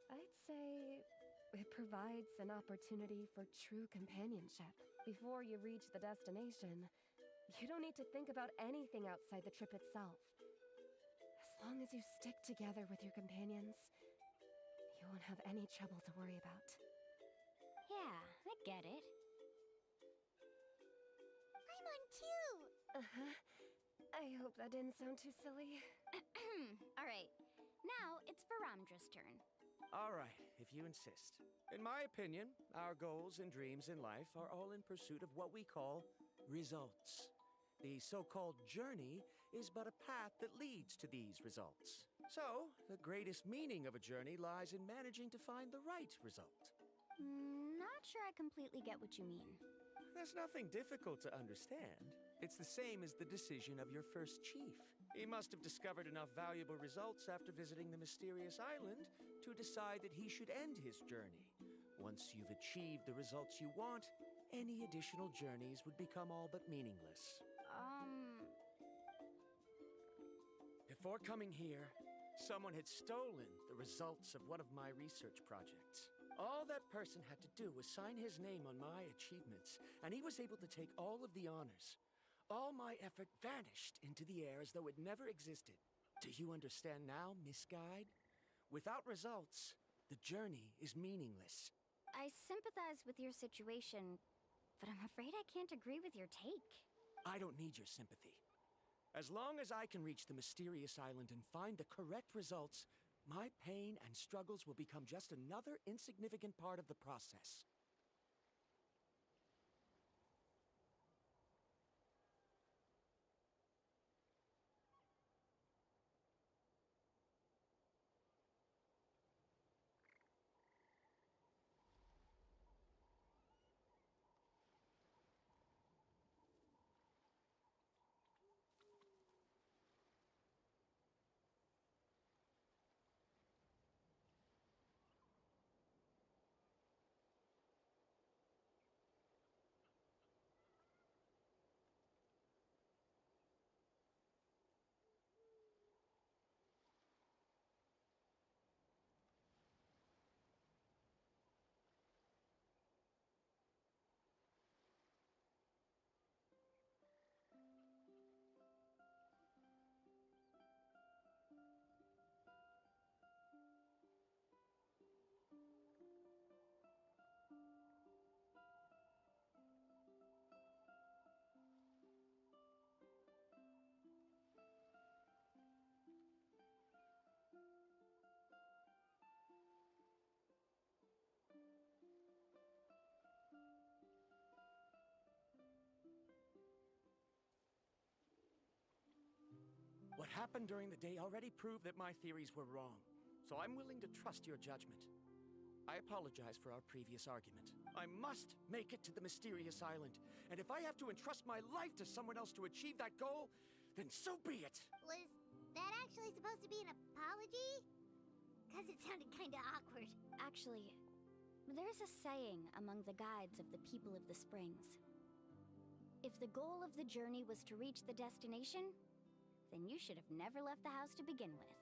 I'd say it provides an opportunity for true companionship. Before you reach the destination, you don't need to think about anything outside the trip itself. As long as you stick together with your companions, you won't have any trouble to worry about. Yeah, I get it. I'm on two! Uh-huh. I hope that didn't sound too silly. All right, now it's Varamdra's turn. All right, if you insist. In my opinion, our goals and dreams in life are all in pursuit of what we call results. The so-called journey is but a path that leads to these results. So, the greatest meaning of a journey lies in managing to find the right result. Not sure I completely get what you mean. There's nothing difficult to understand. It's the same as the decision of your first chief. He must have discovered enough valuable results after visiting the mysterious island to decide that he should end his journey. Once you've achieved the results you want, any additional journeys would become all but meaningless. Before coming here, someone had stolen the results of one of my research projects. All that person had to do was sign his name on my achievements, and he was able to take all of the honors. All my effort vanished into the air as though it never existed. Do you understand now, Miss Guide? Without results, the journey is meaningless. I sympathize with your situation, but I'm afraid I can't agree with your take. I don't need your sympathy. As long as I can reach the mysterious island and find the correct results, my pain and struggles will become just another insignificant part of the process. What happened during the day already proved that my theories were wrong, so I'm willing to trust your judgment. I apologize for our previous argument. I must make it to the mysterious island, and if I have to entrust my life to someone else to achieve that goal, then so be it! Was that actually supposed to be an apology? Because it sounded kinda awkward. Actually, there's a saying among the guides of the people of the springs. If the goal of the journey was to reach the destination, then you should have never left the house to begin with.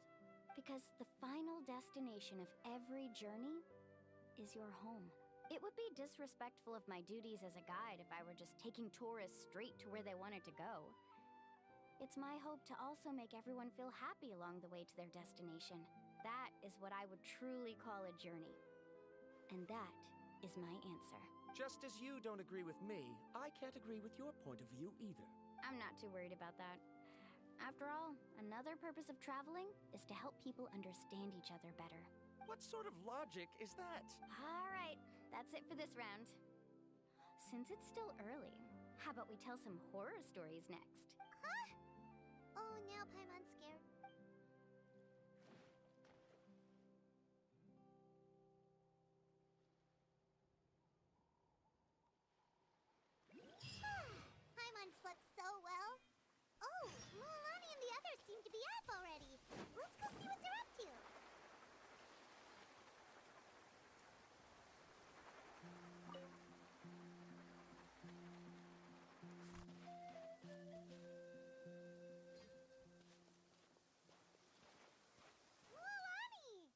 Because the final destination of every journey is your home. It would be disrespectful of my duties as a guide if I were just taking tourists straight to where they wanted to go. It's my hope to also make everyone feel happy along the way to their destination. That is what I would truly call a journey. And that is my answer. Just as you don't agree with me, I can't agree with your point of view either. I'm not too worried about that. After all, another purpose of traveling is to help people understand each other better. What sort of logic is that? All right, that's it for this round. Since it's still early, how about we tell some horror stories next? Huh? Oh, now Paimon's scared. go see what they're up to. Mualani!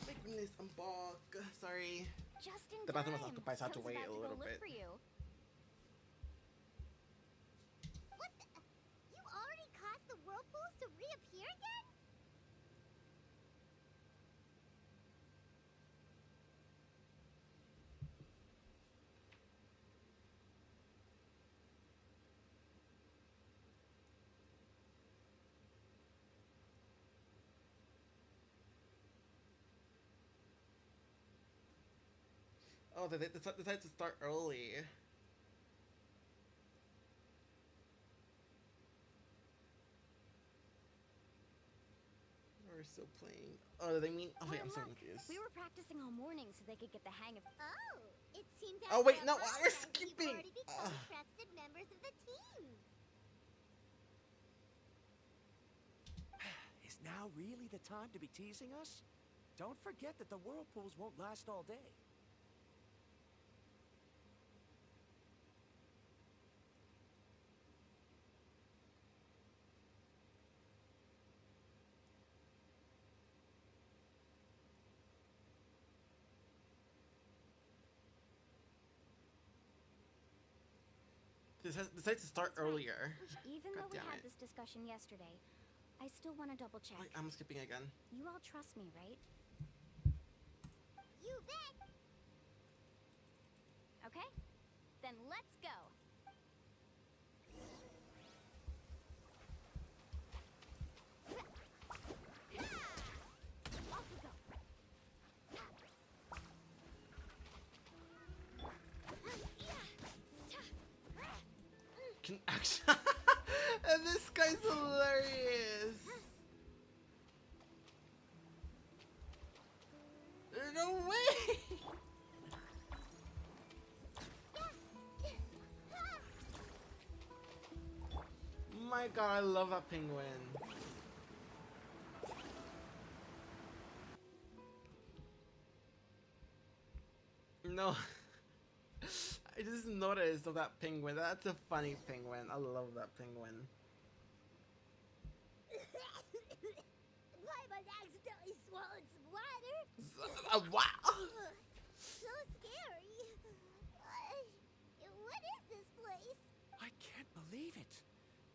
My goodness, I'm bog. Sorry. Just in The time. bathroom was occupied, so I had to I was wait about a to little go look bit. for you. What the? You already caused the whirlpools to reappear again? Oh, they decided to start early. We're still playing. Oh, they mean? Oh wait, I'm so Look, confused. we were practicing all morning so they could get the hang of. Oh, it seems. Oh wait, after no, a we're process, skipping. You've already become trusted members of the team. Is now really the time to be teasing us? Don't forget that the whirlpools won't last all day. They decided to start earlier. Even God though we damn had it. this discussion yesterday, I still want to double check. Wait, I'm skipping again. You all trust me, right? You bet. Okay? Then let's go. Off we go. Can actually. And this guy's hilarious. No way. My God, I love that penguin. No. I just noticed of that penguin. That's a funny penguin. I love that penguin. Paimon accidentally swallowed some water. Wow! So scary. What is this place? I can't believe it.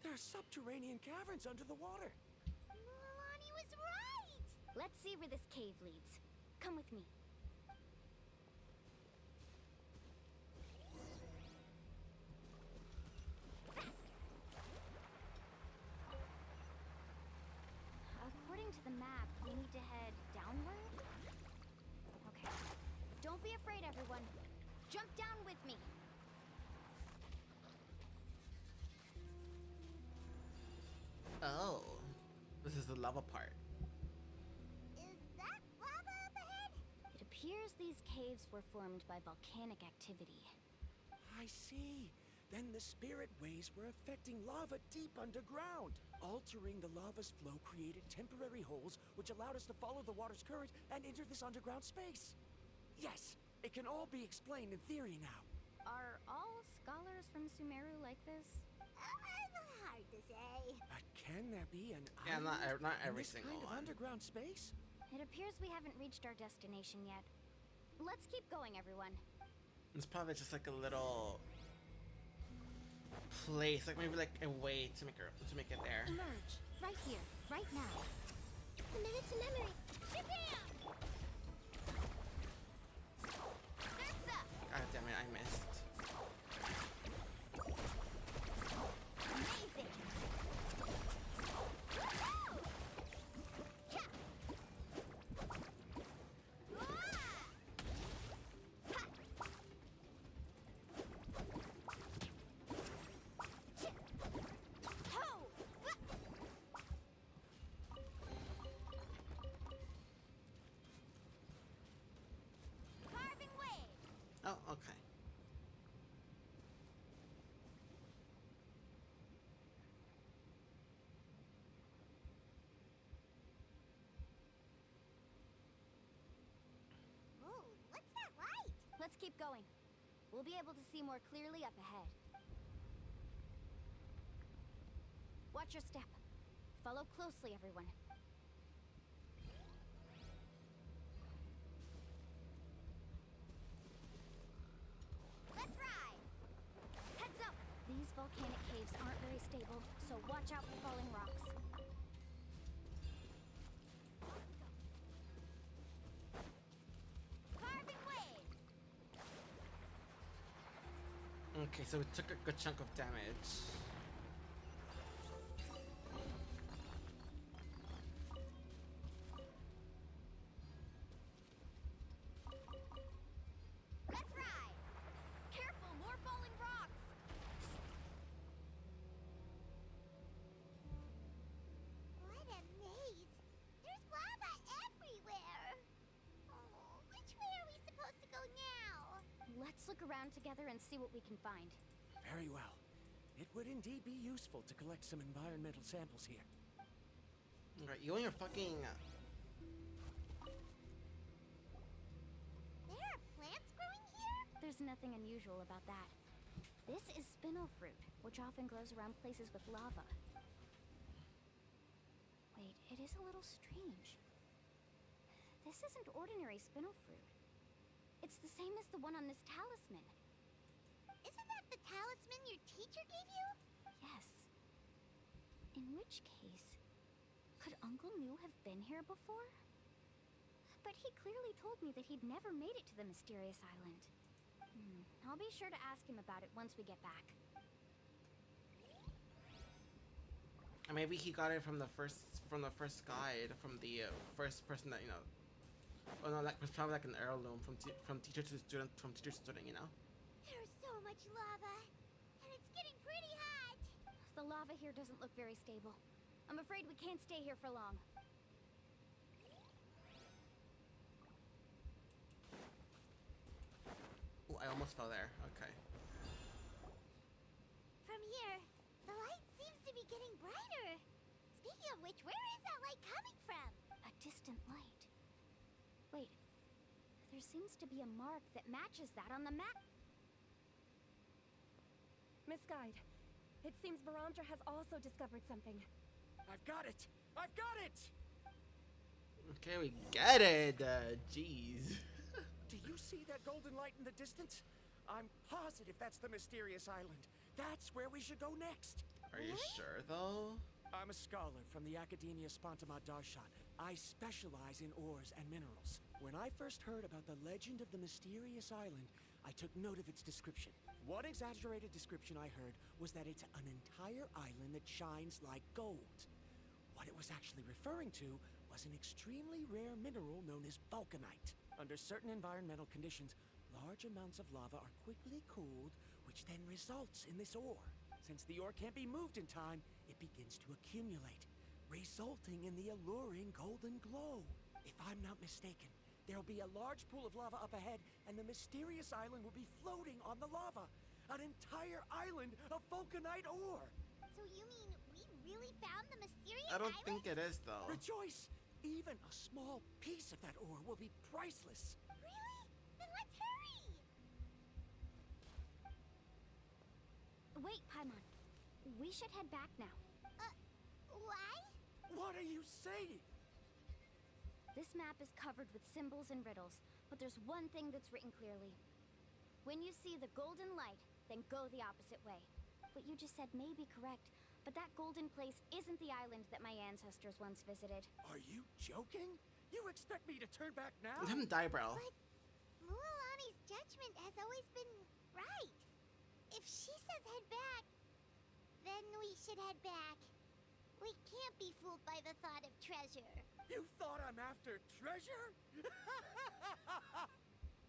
There are subterranean caverns under the water. Milani was right. Let's see where this cave leads. Come with me. According to the map, we need to head downward? Okay. Don't be afraid, everyone. Jump down with me. Oh, this is the lava part. Is that lava up ahead? It appears these caves were formed by volcanic activity. I see. Then the spirit waves were affecting lava deep underground. Altering the lava's flow created temporary holes which allowed us to follow the water's current and enter this underground space. Yes, it can all be explained in theory now. Are all scholars from Sumeru like this? Hard to say. But can there be an Yeah, not island every in this single kind of one. underground space? It appears we haven't reached our destination yet. Let's keep going, everyone. It's probably just like a little place, like maybe like a way to make it there. Emerge. Right here. Right now. Commit it to memory. Japan! God damn it, I missed. Amazing. Carving wave. Oh, okay. Oh, what's that light? Let's keep going. We'll be able to see more clearly up ahead. Watch your step. Follow closely, everyone. Let's ride! Heads up! These volcanic caves aren't very stable, so watch out for falling rocks. Carving waves! Okay, so we took a good chunk of damage. Let's ride! Careful, more falling rocks! What a maze. There's lava everywhere. Oh, which way are we supposed to go now? Let's look around together and see what we can find. Very well. It would indeed be useful to collect some environmental samples here. Alright, you and your fucking. There are plants growing here? There's nothing unusual about that. This is spinel fruit, which often grows around places with lava. Wait, it is a little strange. This isn't ordinary spinel fruit. It's the same as the one on this talisman. Isn't that the talisman your teacher gave you? Yes. In which case, could Uncle New have been here before? But he clearly told me that he'd never made it to the mysterious island. I'll be sure to ask him about it once we get back. Or maybe he got it from the first guide, from the first person that, you know. Oh no, that was probably like an heirloom from teacher to student, you know. There's so much lava, and it's getting pretty hot. The lava here doesn't look very stable. I'm afraid we can't stay here for long. Oh, I almost fell there. Okay. From here, the light seems to be getting brighter. Speaking of which, where is that light coming from? A distant light. Wait, there seems to be a mark that matches that on the map. Miss Guide, it seems Varamdra has also discovered something. I've got it! I've got it! Okay, we get it. Jeez. Do you see that golden light in the distance? I'm positive that's the mysterious island. That's where we should go next. Are you sure, though? I'm a scholar from the Academia Spantamad Darshan. I specialize in ores and minerals. When I first heard about the legend of the mysterious island, I took note of its description. One exaggerated description I heard was that it's an entire island that shines like gold. What it was actually referring to was an extremely rare mineral known as vulcanite. Under certain environmental conditions, large amounts of lava are quickly cooled, which then results in this ore. Since the ore can't be moved in time, it begins to accumulate, resulting in the alluring golden glow. If I'm not mistaken, there'll be a large pool of lava up ahead, and the mysterious island will be floating on the lava. An entire island of vulcanite ore! So you mean we really found the mysterious I don't island? think it is, though. Rejoice! Even a small piece of that ore will be priceless. Really? Then let's hurry! Wait, Paimon. We should head back now. Why? What are you saying? This map is covered with symbols and riddles, but there's one thing that's written clearly. When you see the golden light, then go the opposite way. What you just said may be correct, but that golden place isn't the island that my ancestors once visited. Are you joking? You expect me to turn back now? Let him die, bro. But Mualani's judgment has always been right. If she says head back, then we should head back. We can't be fooled by the thought of treasure. You thought I'm after treasure?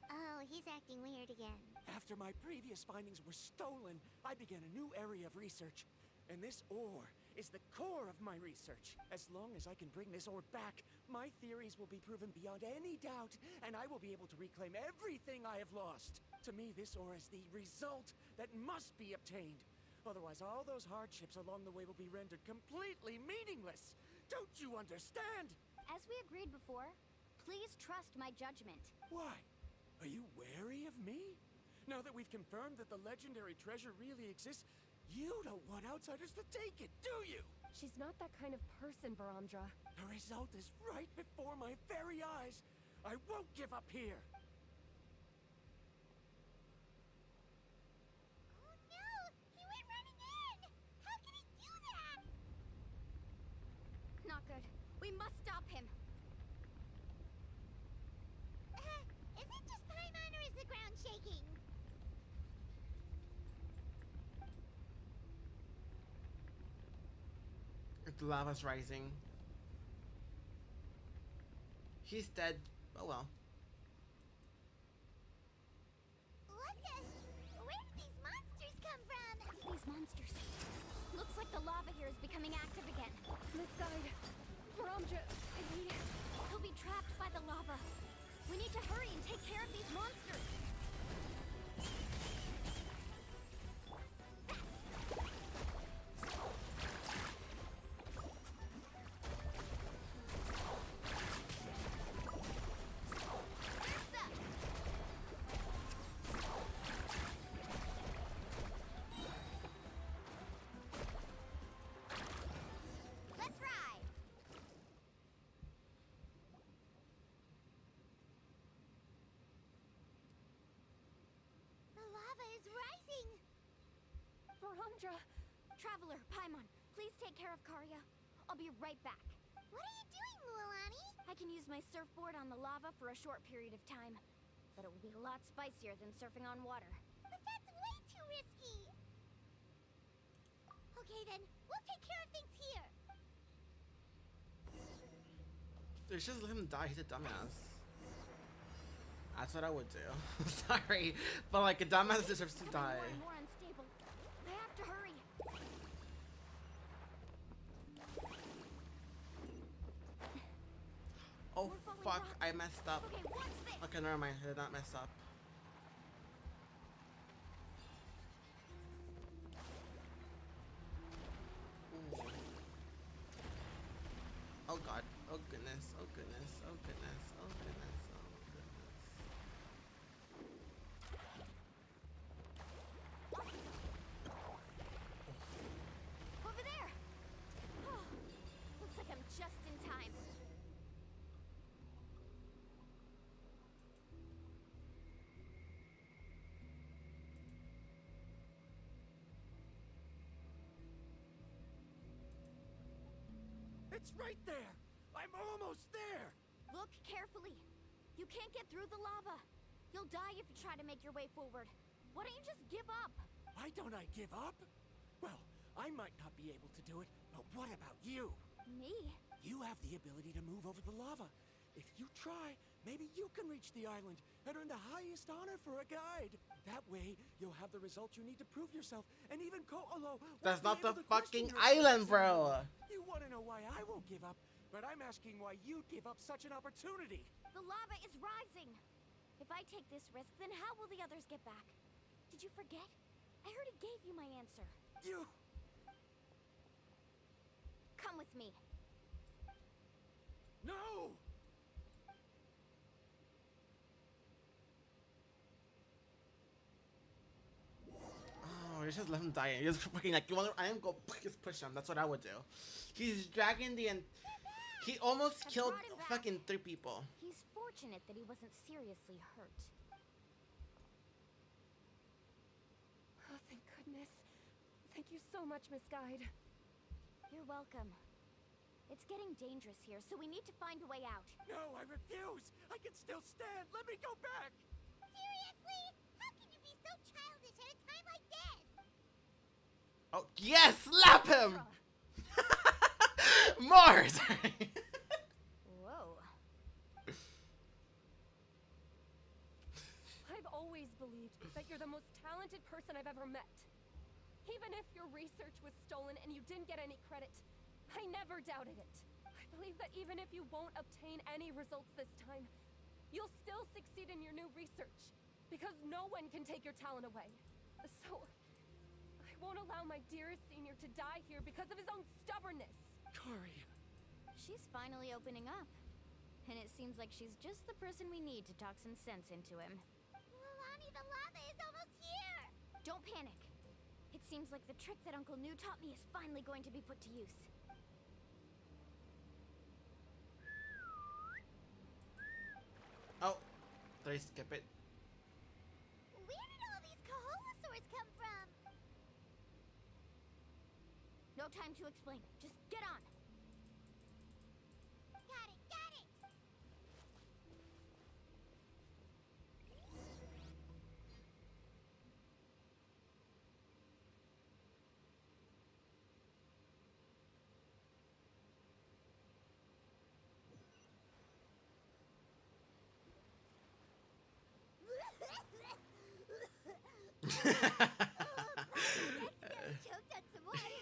Oh, he's acting weird again. After my previous findings were stolen, I began a new area of research. And this ore is the core of my research. As long as I can bring this ore back, my theories will be proven beyond any doubt, and I will be able to reclaim everything I have lost. To me, this ore is the result that must be obtained. Otherwise, all those hardships along the way will be rendered completely meaningless. Don't you understand? As we agreed before, please trust my judgment. Why? Are you wary of me? Now that we've confirmed that the legendary treasure really exists, you don't want outsiders to take it, do you? She's not that kind of person, Varamdra. The result is right before my very eyes. I won't give up here. Oh no! He went running in! How can he do that? Not good. We must stop him. Is it just Paimon or is the ground shaking? The lava's rising. He's dead. Oh well. What the? Where did these monsters come from? These monsters. Looks like the lava here is becoming active again. Miss Guide, Varamdra, He'll be trapped by the lava. We need to hurry and take care of these monsters. Let's ride. The lava is rising! Varamdra! Traveler, Paimon, please take care of Karya. I'll be right back. What are you doing, Mualani? I can use my surfboard on the lava for a short period of time, but it will be a lot spicier than surfing on water. But that's way too risky! Okay then, we'll take care of things here! They should just let him die. He's a dumbass. That's what I would do. Sorry, but like a dumbass deserves to die. More and more unstable. I have to hurry. Oh fuck! I messed up. Okay, what's this? Okay, never mind. I did not mess up. Ooh. Oh god. Oh goodness. Oh goodness. Oh goodness. Oh goodness. Oh goodness. It's right there! I'm almost there! Look carefully. You can't get through the lava. You'll die if you try to make your way forward. Why don't you just give up? Why don't I give up? Well, I might not be able to do it, but what about you? Me? You have the ability to move over the lava. If you try, maybe you can reach the island and earn the highest honor for a guide. That way, you'll have the results you need to prove yourself, and even Ko'olo won't That's be not the able to question fucking your island, skills bro. anymore. You want to know why I won't give up, but I'm asking why you'd give up such an opportunity. The lava is rising. If I take this risk, then how will the others get back? Did you forget? I already gave you my answer. You... Come with me. No! Oh, you just let him die. You just fucking like, you want? I am go just push him. That's what I would do. He's dragging the. He almost killed fucking 3 people. He's fortunate that he wasn't seriously hurt. Oh, thank goodness. Thank you so much, Miss Guide. You're welcome. It's getting dangerous here, so we need to find a way out. No, I refuse! I can still stand! Let me go back! Seriously? How can you be so childish at a time like this? Oh, yes! Slap him! More! Sorry. Whoa. I've always believed that you're the most talented person I've ever met. Even if your research was stolen and you didn't get any credit, I never doubted it. I believe that even if you won't obtain any results this time, you'll still succeed in your new research, because no one can take your talent away. So, I won't allow my dearest senior to die here because of his own stubbornness. Kari. She's finally opening up. And it seems like she's just the person we need to talk some sense into him. Milani, the lava is almost here! Don't panic. It seems like the trick that Uncle New taught me is finally going to be put to use. Oh, did I skip it? Where did all these Kaholosaurs come from? No time to explain. Just get on. Got it, got it!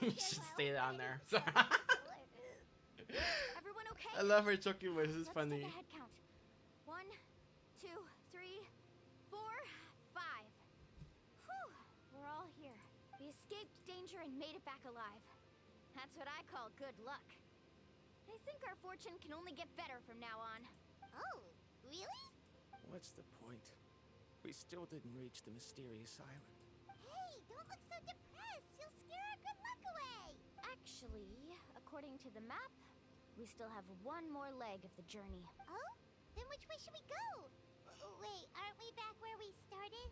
Just stay down there. Sorry. Everyone okay? I love her choking voice. This is Let's funny. take a head count. 1, 2, 3, 4, 5. Whew, we're all here. We escaped danger and made it back alive. That's what I call good luck. I think our fortune can only get better from now on. Oh, really? What's the point? We still didn't reach the mysterious island. Hey, don't look so depressed. You'll scare our good luck away. Actually, according to the map, we still have one more leg of the journey. Oh? Then which way should we go? Wait, aren't we back where we started?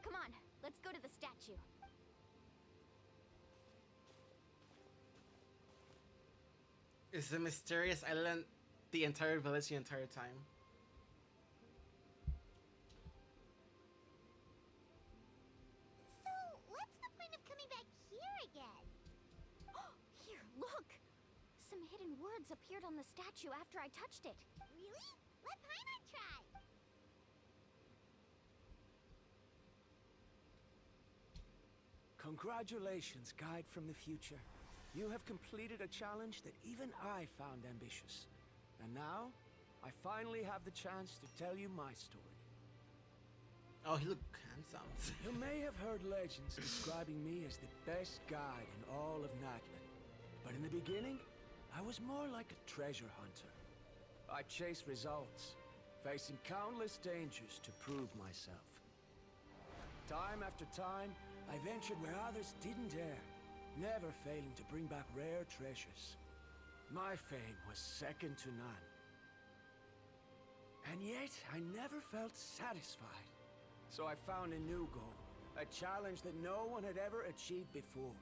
Come on, let's go to the statue. Is the mysterious island the entire village the entire time? So, what's the point of coming back here again? Here, look! Some hidden words appeared on the statue after I touched it. Really? Let Paimon try. Congratulations, guide from the future. You have completed a challenge that even I found ambitious. And now, I finally have the chance to tell you my story. Oh, he looked handsome. You may have heard legends describing me as the best guide in all of Natlan. But in the beginning, I was more like a treasure hunter. I chased results, facing countless dangers to prove myself. Time after time, I ventured where others didn't dare, never failing to bring back rare treasures. My fame was second to none. And yet, I never felt satisfied. So I found a new goal, a challenge that no one had ever achieved before.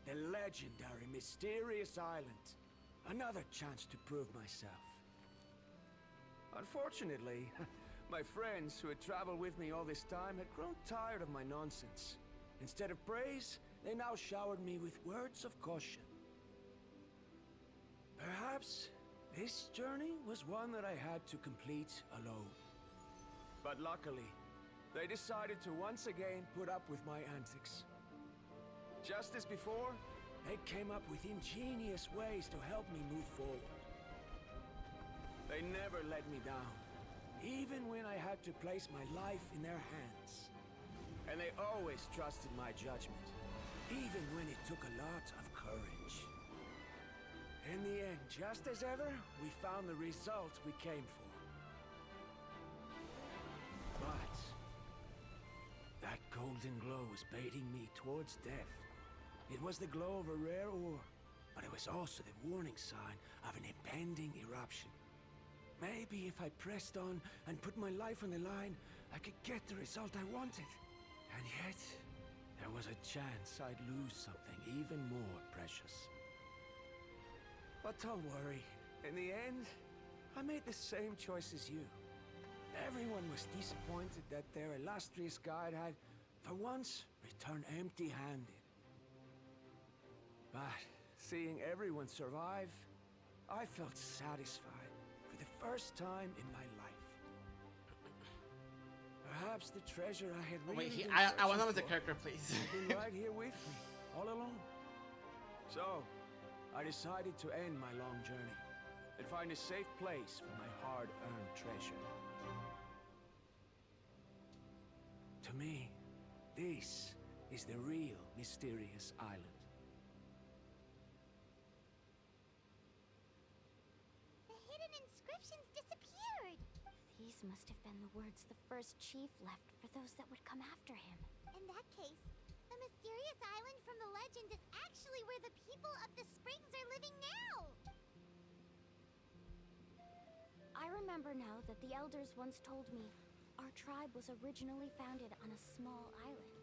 The legendary, mysterious island. Another chance to prove myself. Unfortunately, my friends who had traveled with me all this time had grown tired of my nonsense. Instead of praise, they now showered me with words of caution. Perhaps this journey was one that I had to complete alone. But luckily, they decided to once again put up with my antics. Just as before, they came up with ingenious ways to help me move forward. They never let me down, even when I had to place my life in their hands. And they always trusted my judgment, even when it took a lot of courage. In the end, just as ever, we found the result we came for. But that golden glow was baiting me towards death. It was the glow of a rare ore, but it was also the warning sign of an impending eruption. Maybe if I pressed on and put my life on the line, I could get the result I wanted. And yet, there was a chance I'd lose something even more precious. But don't worry, in the end, I made the same choice as you. Everyone was disappointed that their illustrious guide had, for once, returned empty-handed. But seeing everyone survive, I felt satisfied for the first time in my life. Perhaps the treasure I had really been I want him as a searching character, please. for had been right here with me, all along. So, I decided to end my long journey and find a safe place for my hard-earned treasure. To me, this is the real mysterious island. The hidden inscriptions disappeared. These must have been the words the first chief left for those that would come after him. In that case, the mysterious island from the legend is actually where the people of the springs are living now. I remember now that the elders once told me our tribe was originally founded on a small island.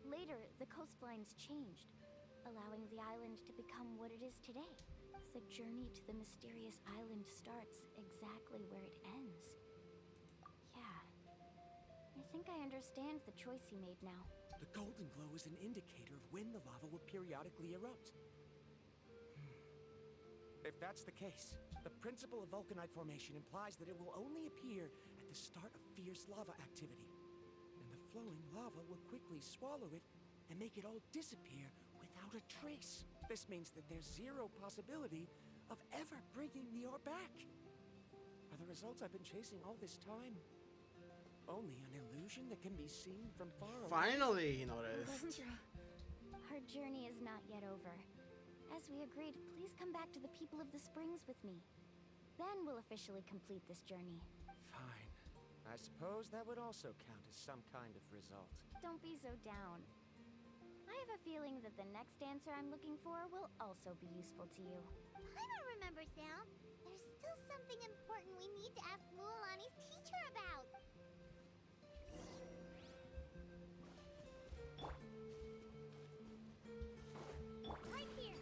Later, the coastlines changed, allowing the island to become what it is today. The journey to the mysterious island starts exactly where it ends. Yeah. I think I understand the choice he made now. The golden glow is an indicator of when the lava will periodically erupt. If that's the case, the principle of vulcanite formation implies that it will only appear at the start of fierce lava activity. And the flowing lava will quickly swallow it and make it all disappear without a trace. This means that there's zero possibility of ever bringing the ore back. Are the results I've been chasing all this time only an illusion that can be seen from far away? Finally, he noticed. Our journey is not yet over. As we agreed, please come back to the people of the springs with me. Then we'll officially complete this journey. Fine. I suppose that would also count as some kind of result. Don't be so down. I have a feeling that the next answer I'm looking for will also be useful to you. I don't remember, Sam. There's still something important we need to ask Mualani's teacher about. Right here.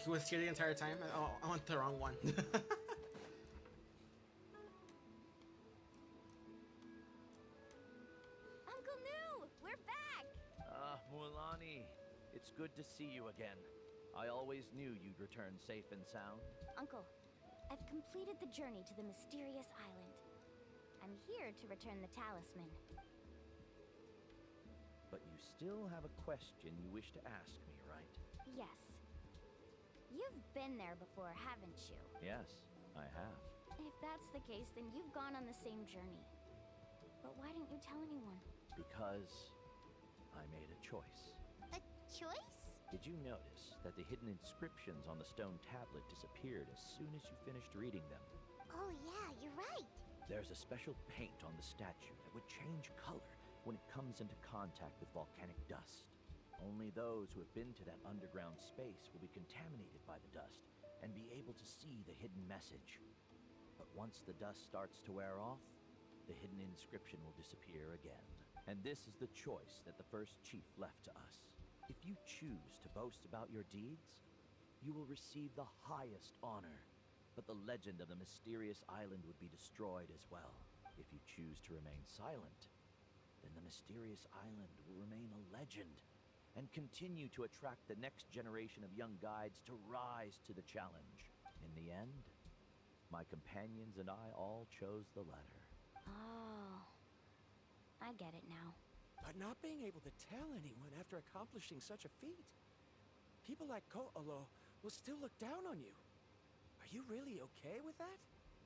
He was here the entire time. Oh, I went the wrong one. Uncle Nu, we're back! Mualani, it's good to see you again. I always knew you'd return safe and sound. Uncle, I've completed the journey to the mysterious island. I'm here to return the talisman. But you still have a question you wish to ask me, right? Yes. You've been there before, haven't you? Yes, I have. If that's the case, then you've gone on the same journey. But why didn't you tell anyone? Because I made a choice. A choice? Did you notice that the hidden inscriptions on the stone tablet disappeared as soon as you finished reading them? Oh yeah, you're right. There's a special paint on the statue that would change color when it comes into contact with volcanic dust. Only those who have been to that underground space will be contaminated by the dust and be able to see the hidden message. But once the dust starts to wear off, the hidden inscription will disappear again. And this is the choice that the first chief left to us. If you choose to boast about your deeds, you will receive the highest honor. But the legend of the mysterious island would be destroyed as well. If you choose to remain silent, then the mysterious island will remain a legend and continue to attract the next generation of young guides to rise to the challenge. In the end, my companions and I all chose the latter. Oh, I get it now. But not being able to tell anyone after accomplishing such a feat. People like Ko'olo will still look down on you. Are you really okay with that?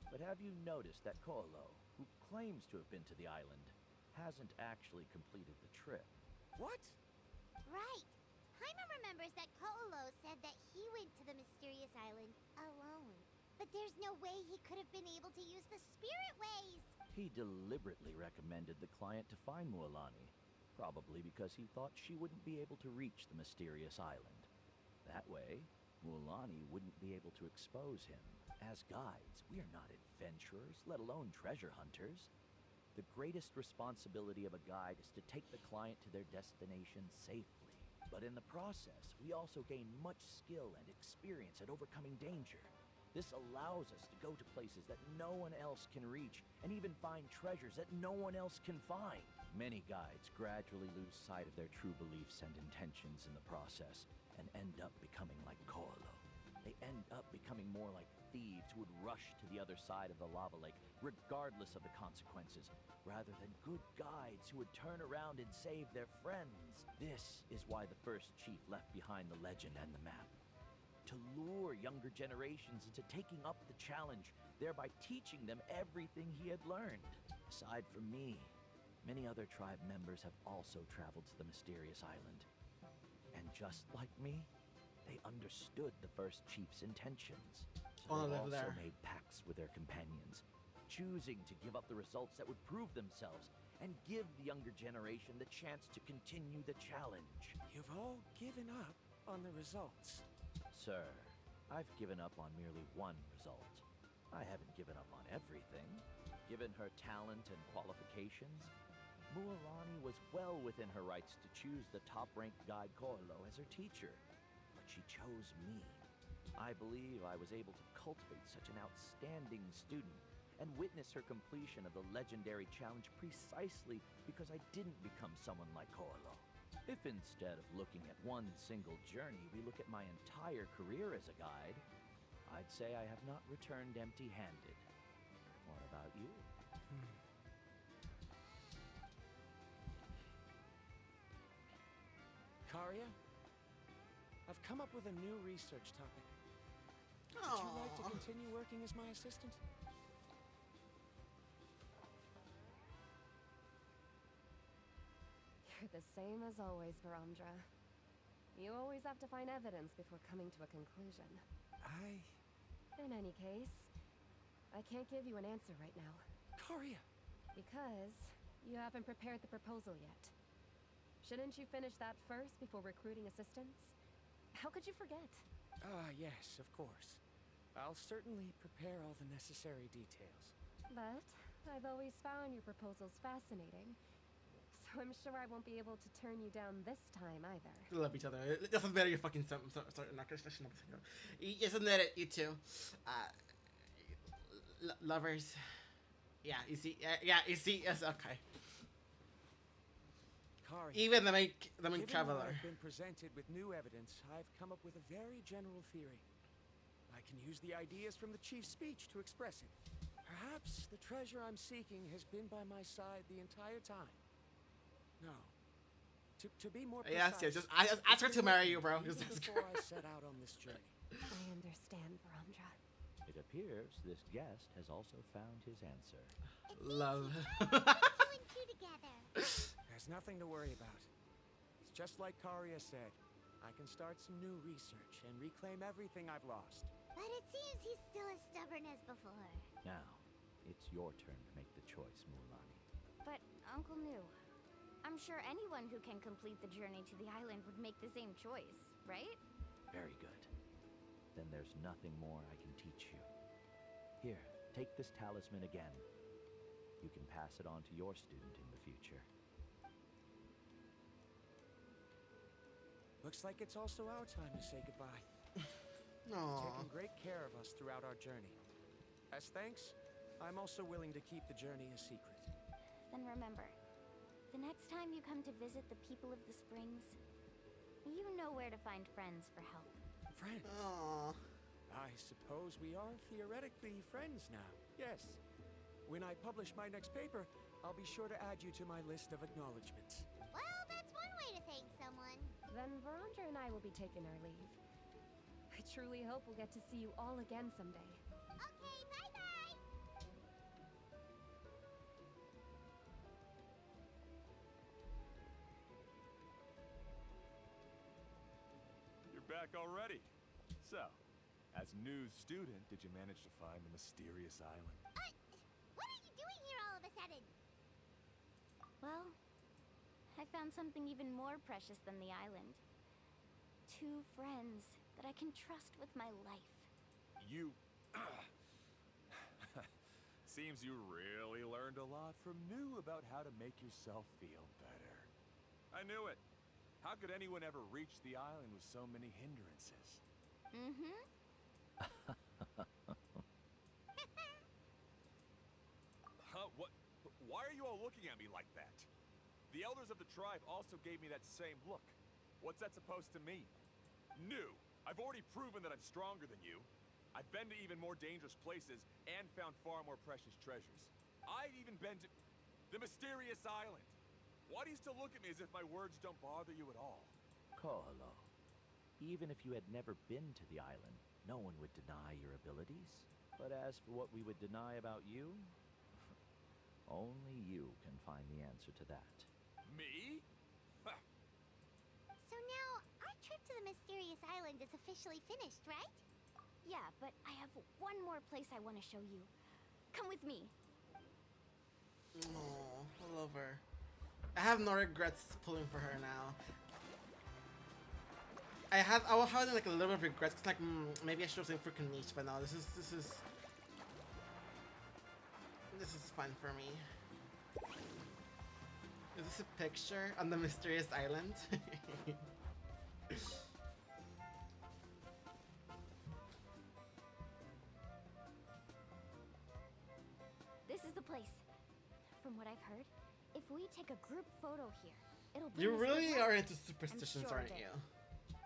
But have you noticed that Ko'olo, who claims to have been to the island, hasn't actually completed the trip? What? Right. Paimon remembers that Ko'olo said that he went to the mysterious island alone. But there's no way he could have been able to use the spirit ways. He deliberately recommended the client to find Mualani, probably because he thought she wouldn't be able to reach the mysterious island. That way, Mualani wouldn't be able to expose him. As guides, we are not adventurers, let alone treasure hunters. The greatest responsibility of a guide is to take the client to their destination safely. But in the process, we also gain much skill and experience at overcoming danger. This allows us to go to places that no one else can reach, and even find treasures that no one else can find. Many guides gradually lose sight of their true beliefs and intentions in the process, and end up becoming like Ko'olo. They end up becoming more like thieves who would rush to the other side of the lava lake, regardless of the consequences, rather than good guides who would turn around and save their friends. This is why the first chief left behind the legend and the map. To lure younger generations into taking up the challenge, thereby teaching them everything he had learned. Aside from me, many other tribe members have also traveled to the mysterious island. And just like me, they understood the first chief's intentions. So they also made pacts with their companions, choosing to give up the results that would prove themselves and give the younger generation the chance to continue the challenge. You've all given up on the results. Sir, I've given up on merely one result. I haven't given up on everything. Given her talent and qualifications, Mualani was well within her rights to choose the top-ranked guide Ko'olo as her teacher. But she chose me. I believe I was able to cultivate such an outstanding student and witness her completion of the legendary challenge precisely because I didn't become someone like Ko'olo. If instead of looking at one single journey, we look at my entire career as a guide, I'd say I have not returned empty-handed. What about you? Karia, I've come up with a new research topic. Would you like to continue working as my assistant? You're the same as always, Varamdra. You always have to find evidence before coming to a conclusion. In any case, I can't give you an answer right now. Karia! Because you haven't prepared the proposal yet. Shouldn't you finish that first before recruiting assistants? How could you forget? Yes, of course. I'll certainly prepare all the necessary details. But I've always found your proposals fascinating. So I'm sure I won't be able to turn you down this time either. They love each other. It doesn't matter your fucking sorry, not Christian. Just admit it, you two. Lovers. Yeah, you see, you see, yes, okay. Karia, Even the main traveler. I've been presented with new evidence. I've come up with a very general theory. I can use the ideas from the chief's speech to express it. Perhaps the treasure I'm seeking has been by my side the entire time. No. To be more precise, Yes, just ask her to marry you, bro. even before I set out on this journey. I understand, Varamdra. It appears this guest has also found his answer. Love. Two and two together. As There's nothing to worry about. It's just like Karia said. I can start some new research and reclaim everything I've lost. But it seems he's still as stubborn as before. Now, it's your turn to make the choice, Mulan. But, Uncle Nu, I'm sure anyone who can complete the journey to the island would make the same choice, right? Very good. Then there's nothing more I can teach you. Here, take this talisman again. You can pass it on to your student in the future. Looks like it's also our time to say goodbye. No. You've taken great care of us throughout our journey. As thanks, I'm also willing to keep the journey a secret. Then remember, the next time you come to visit the people of the Springs, you know where to find friends for help. Friends? Aww. I suppose we are theoretically friends now. Yes. When I publish my next paper, I'll be sure to add you to my list of acknowledgements. Well, that's one way to thank someone. Then Verandra and I will be taking our leave. I truly hope we'll get to see you all again someday. Okay, bye-bye. You're back already. So, as new student, did you manage to find the mysterious island? What are you doing here all of a sudden? Well, I found something even more precious than the island. 2 friends that I can trust with my life. You... Seems you really learned a lot from New about how to make yourself feel better. I knew it. How could anyone ever reach the island with so many hindrances? Mm-hmm. Huh? What? Why are you all looking at me like that? The elders of the tribe also gave me that same look. What's that supposed to mean? New, I've already proven that I'm stronger than you. I've been to even more dangerous places and found far more precious treasures. I've even been to the mysterious island. Why do you still look at me as if my words don't bother you at all? Kolo, even if you had never been to the island, no one would deny your abilities. But as for what we would deny about you, only you can find the answer to that. Me? So now, our trip to the mysterious island is officially finished, right? Yeah, but I have one more place I want to show you. Come with me. Oh, I love her. I have no regrets pulling for her now. I will have like a little bit of regrets. Cause like maybe I should have stayed for Kanish, but no, this is fun for me. Is this a picture on the mysterious island? This is the place. From what I've heard, if we take a group photo here, it'll bring You us really good luck. are into superstitions, sure aren't of it. you?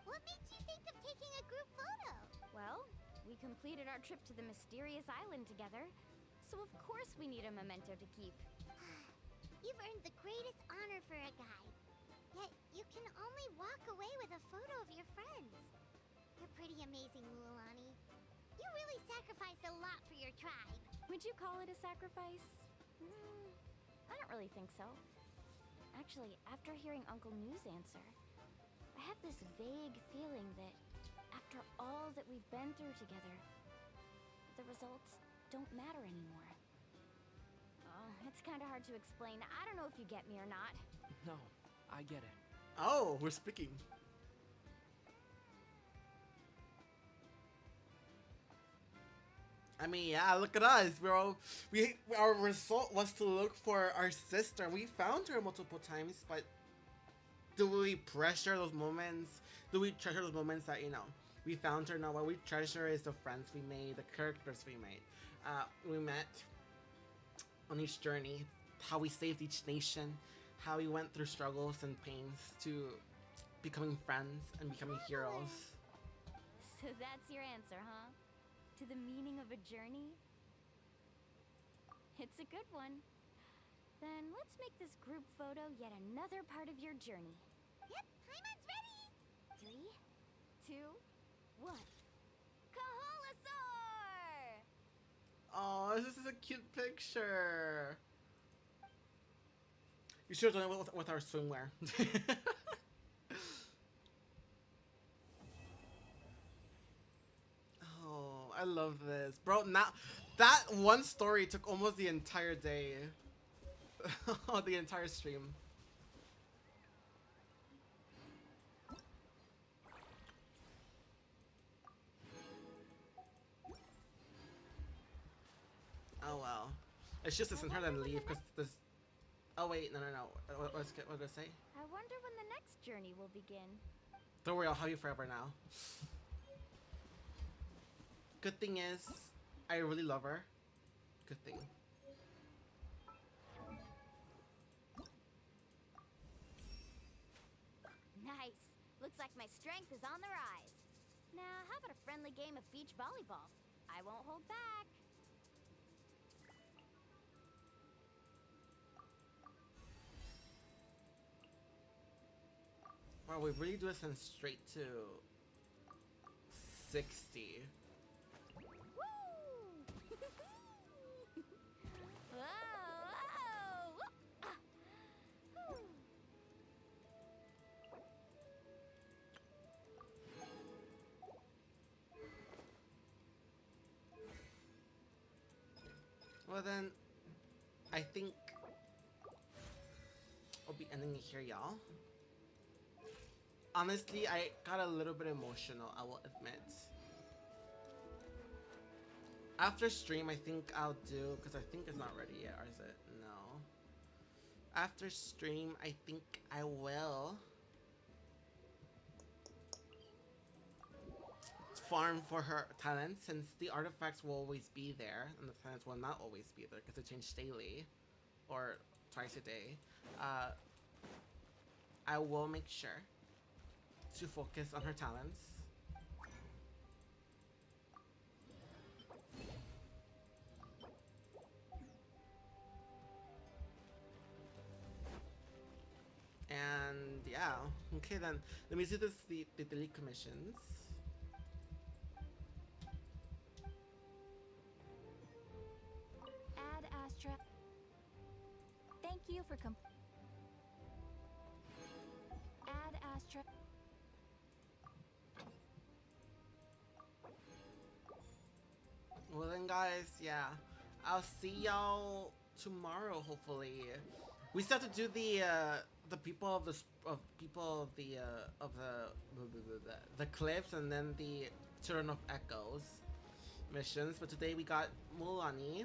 What made you think of taking a group photo? Well, we completed our trip to the mysterious island together, so of course we need a memento to keep. You've earned the greatest honor for a guide. Yet, you can only walk away with a photo of your friends. You're pretty amazing, Mualani. You really sacrificed a lot for your tribe. Would you call it a sacrifice? I don't really think so. Actually, after hearing Uncle New's answer, I have this vague feeling that after all that we've been through together, the results don't matter anymore. It's kind of hard to explain. I don't know if you get me or not. No, I get it. Oh, we're speaking. I mean, yeah, look at us. Our result was to look for our sister. We found her multiple times, but do we pressure those moments? Do we treasure those moments that, we found her? No, what we treasure is the friends we made, the characters we made. We met on each journey, how we saved each nation, how we went through struggles and pains to becoming friends and becoming heroes. So that's your answer, huh? To the meaning of a journey? It's a good one. Then let's make this group photo yet another part of your journey. Yep, Paimon's ready! 3, 2, 1. Kaholasaur! Oh, this is a cute picture. You should have done it with our swimwear. Oh, I love this. Bro, now that one story took almost the entire day. The entire stream. Oh well. It's just to send her then leave because this. Oh wait, no. What did I say? I wonder when the next journey will begin. Don't worry, I'll have you forever now. Good thing is, I really love her. Good thing. Nice. Looks like my strength is on the rise. Now, how about a friendly game of beach volleyball? I won't hold back. Wow, we really do ascend straight to 60. Woo! Whoa, whoa! Ah. Whew. Well then, I think I'll be ending it here, y'all. Honestly, I got a little bit emotional, I will admit. After stream, I think I'll do, because I think it's not ready yet, or is it? No. After stream, I think I will farm for her talent, since the artifacts will always be there, and the talents will not always be there, because they change daily, or twice a day. I will make sure to focus on her talents. And yeah, okay then. Let me see the delete commissions. Add Astra. Thank you for Add Astra. Well then guys, yeah. I'll see y'all tomorrow hopefully. We still have to do the people of the cliffs and then the Children of Echoes missions, but today we got Mulani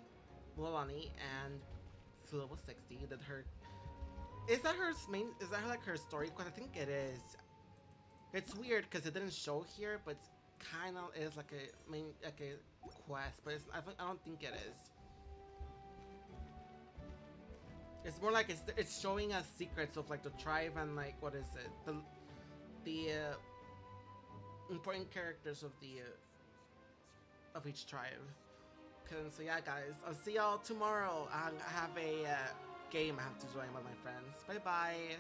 and to level 60 did her. Is that her main, is that like her story quest? I think it is. It's weird because it didn't show here, but it's kind of is like a main, like a quest, but I don't think it is. It's more like it's showing us secrets of like the tribe and like what is it, the important characters of the of each tribe. So yeah, guys, I'll see y'all tomorrow. I have a game I have to join with my friends. Bye bye.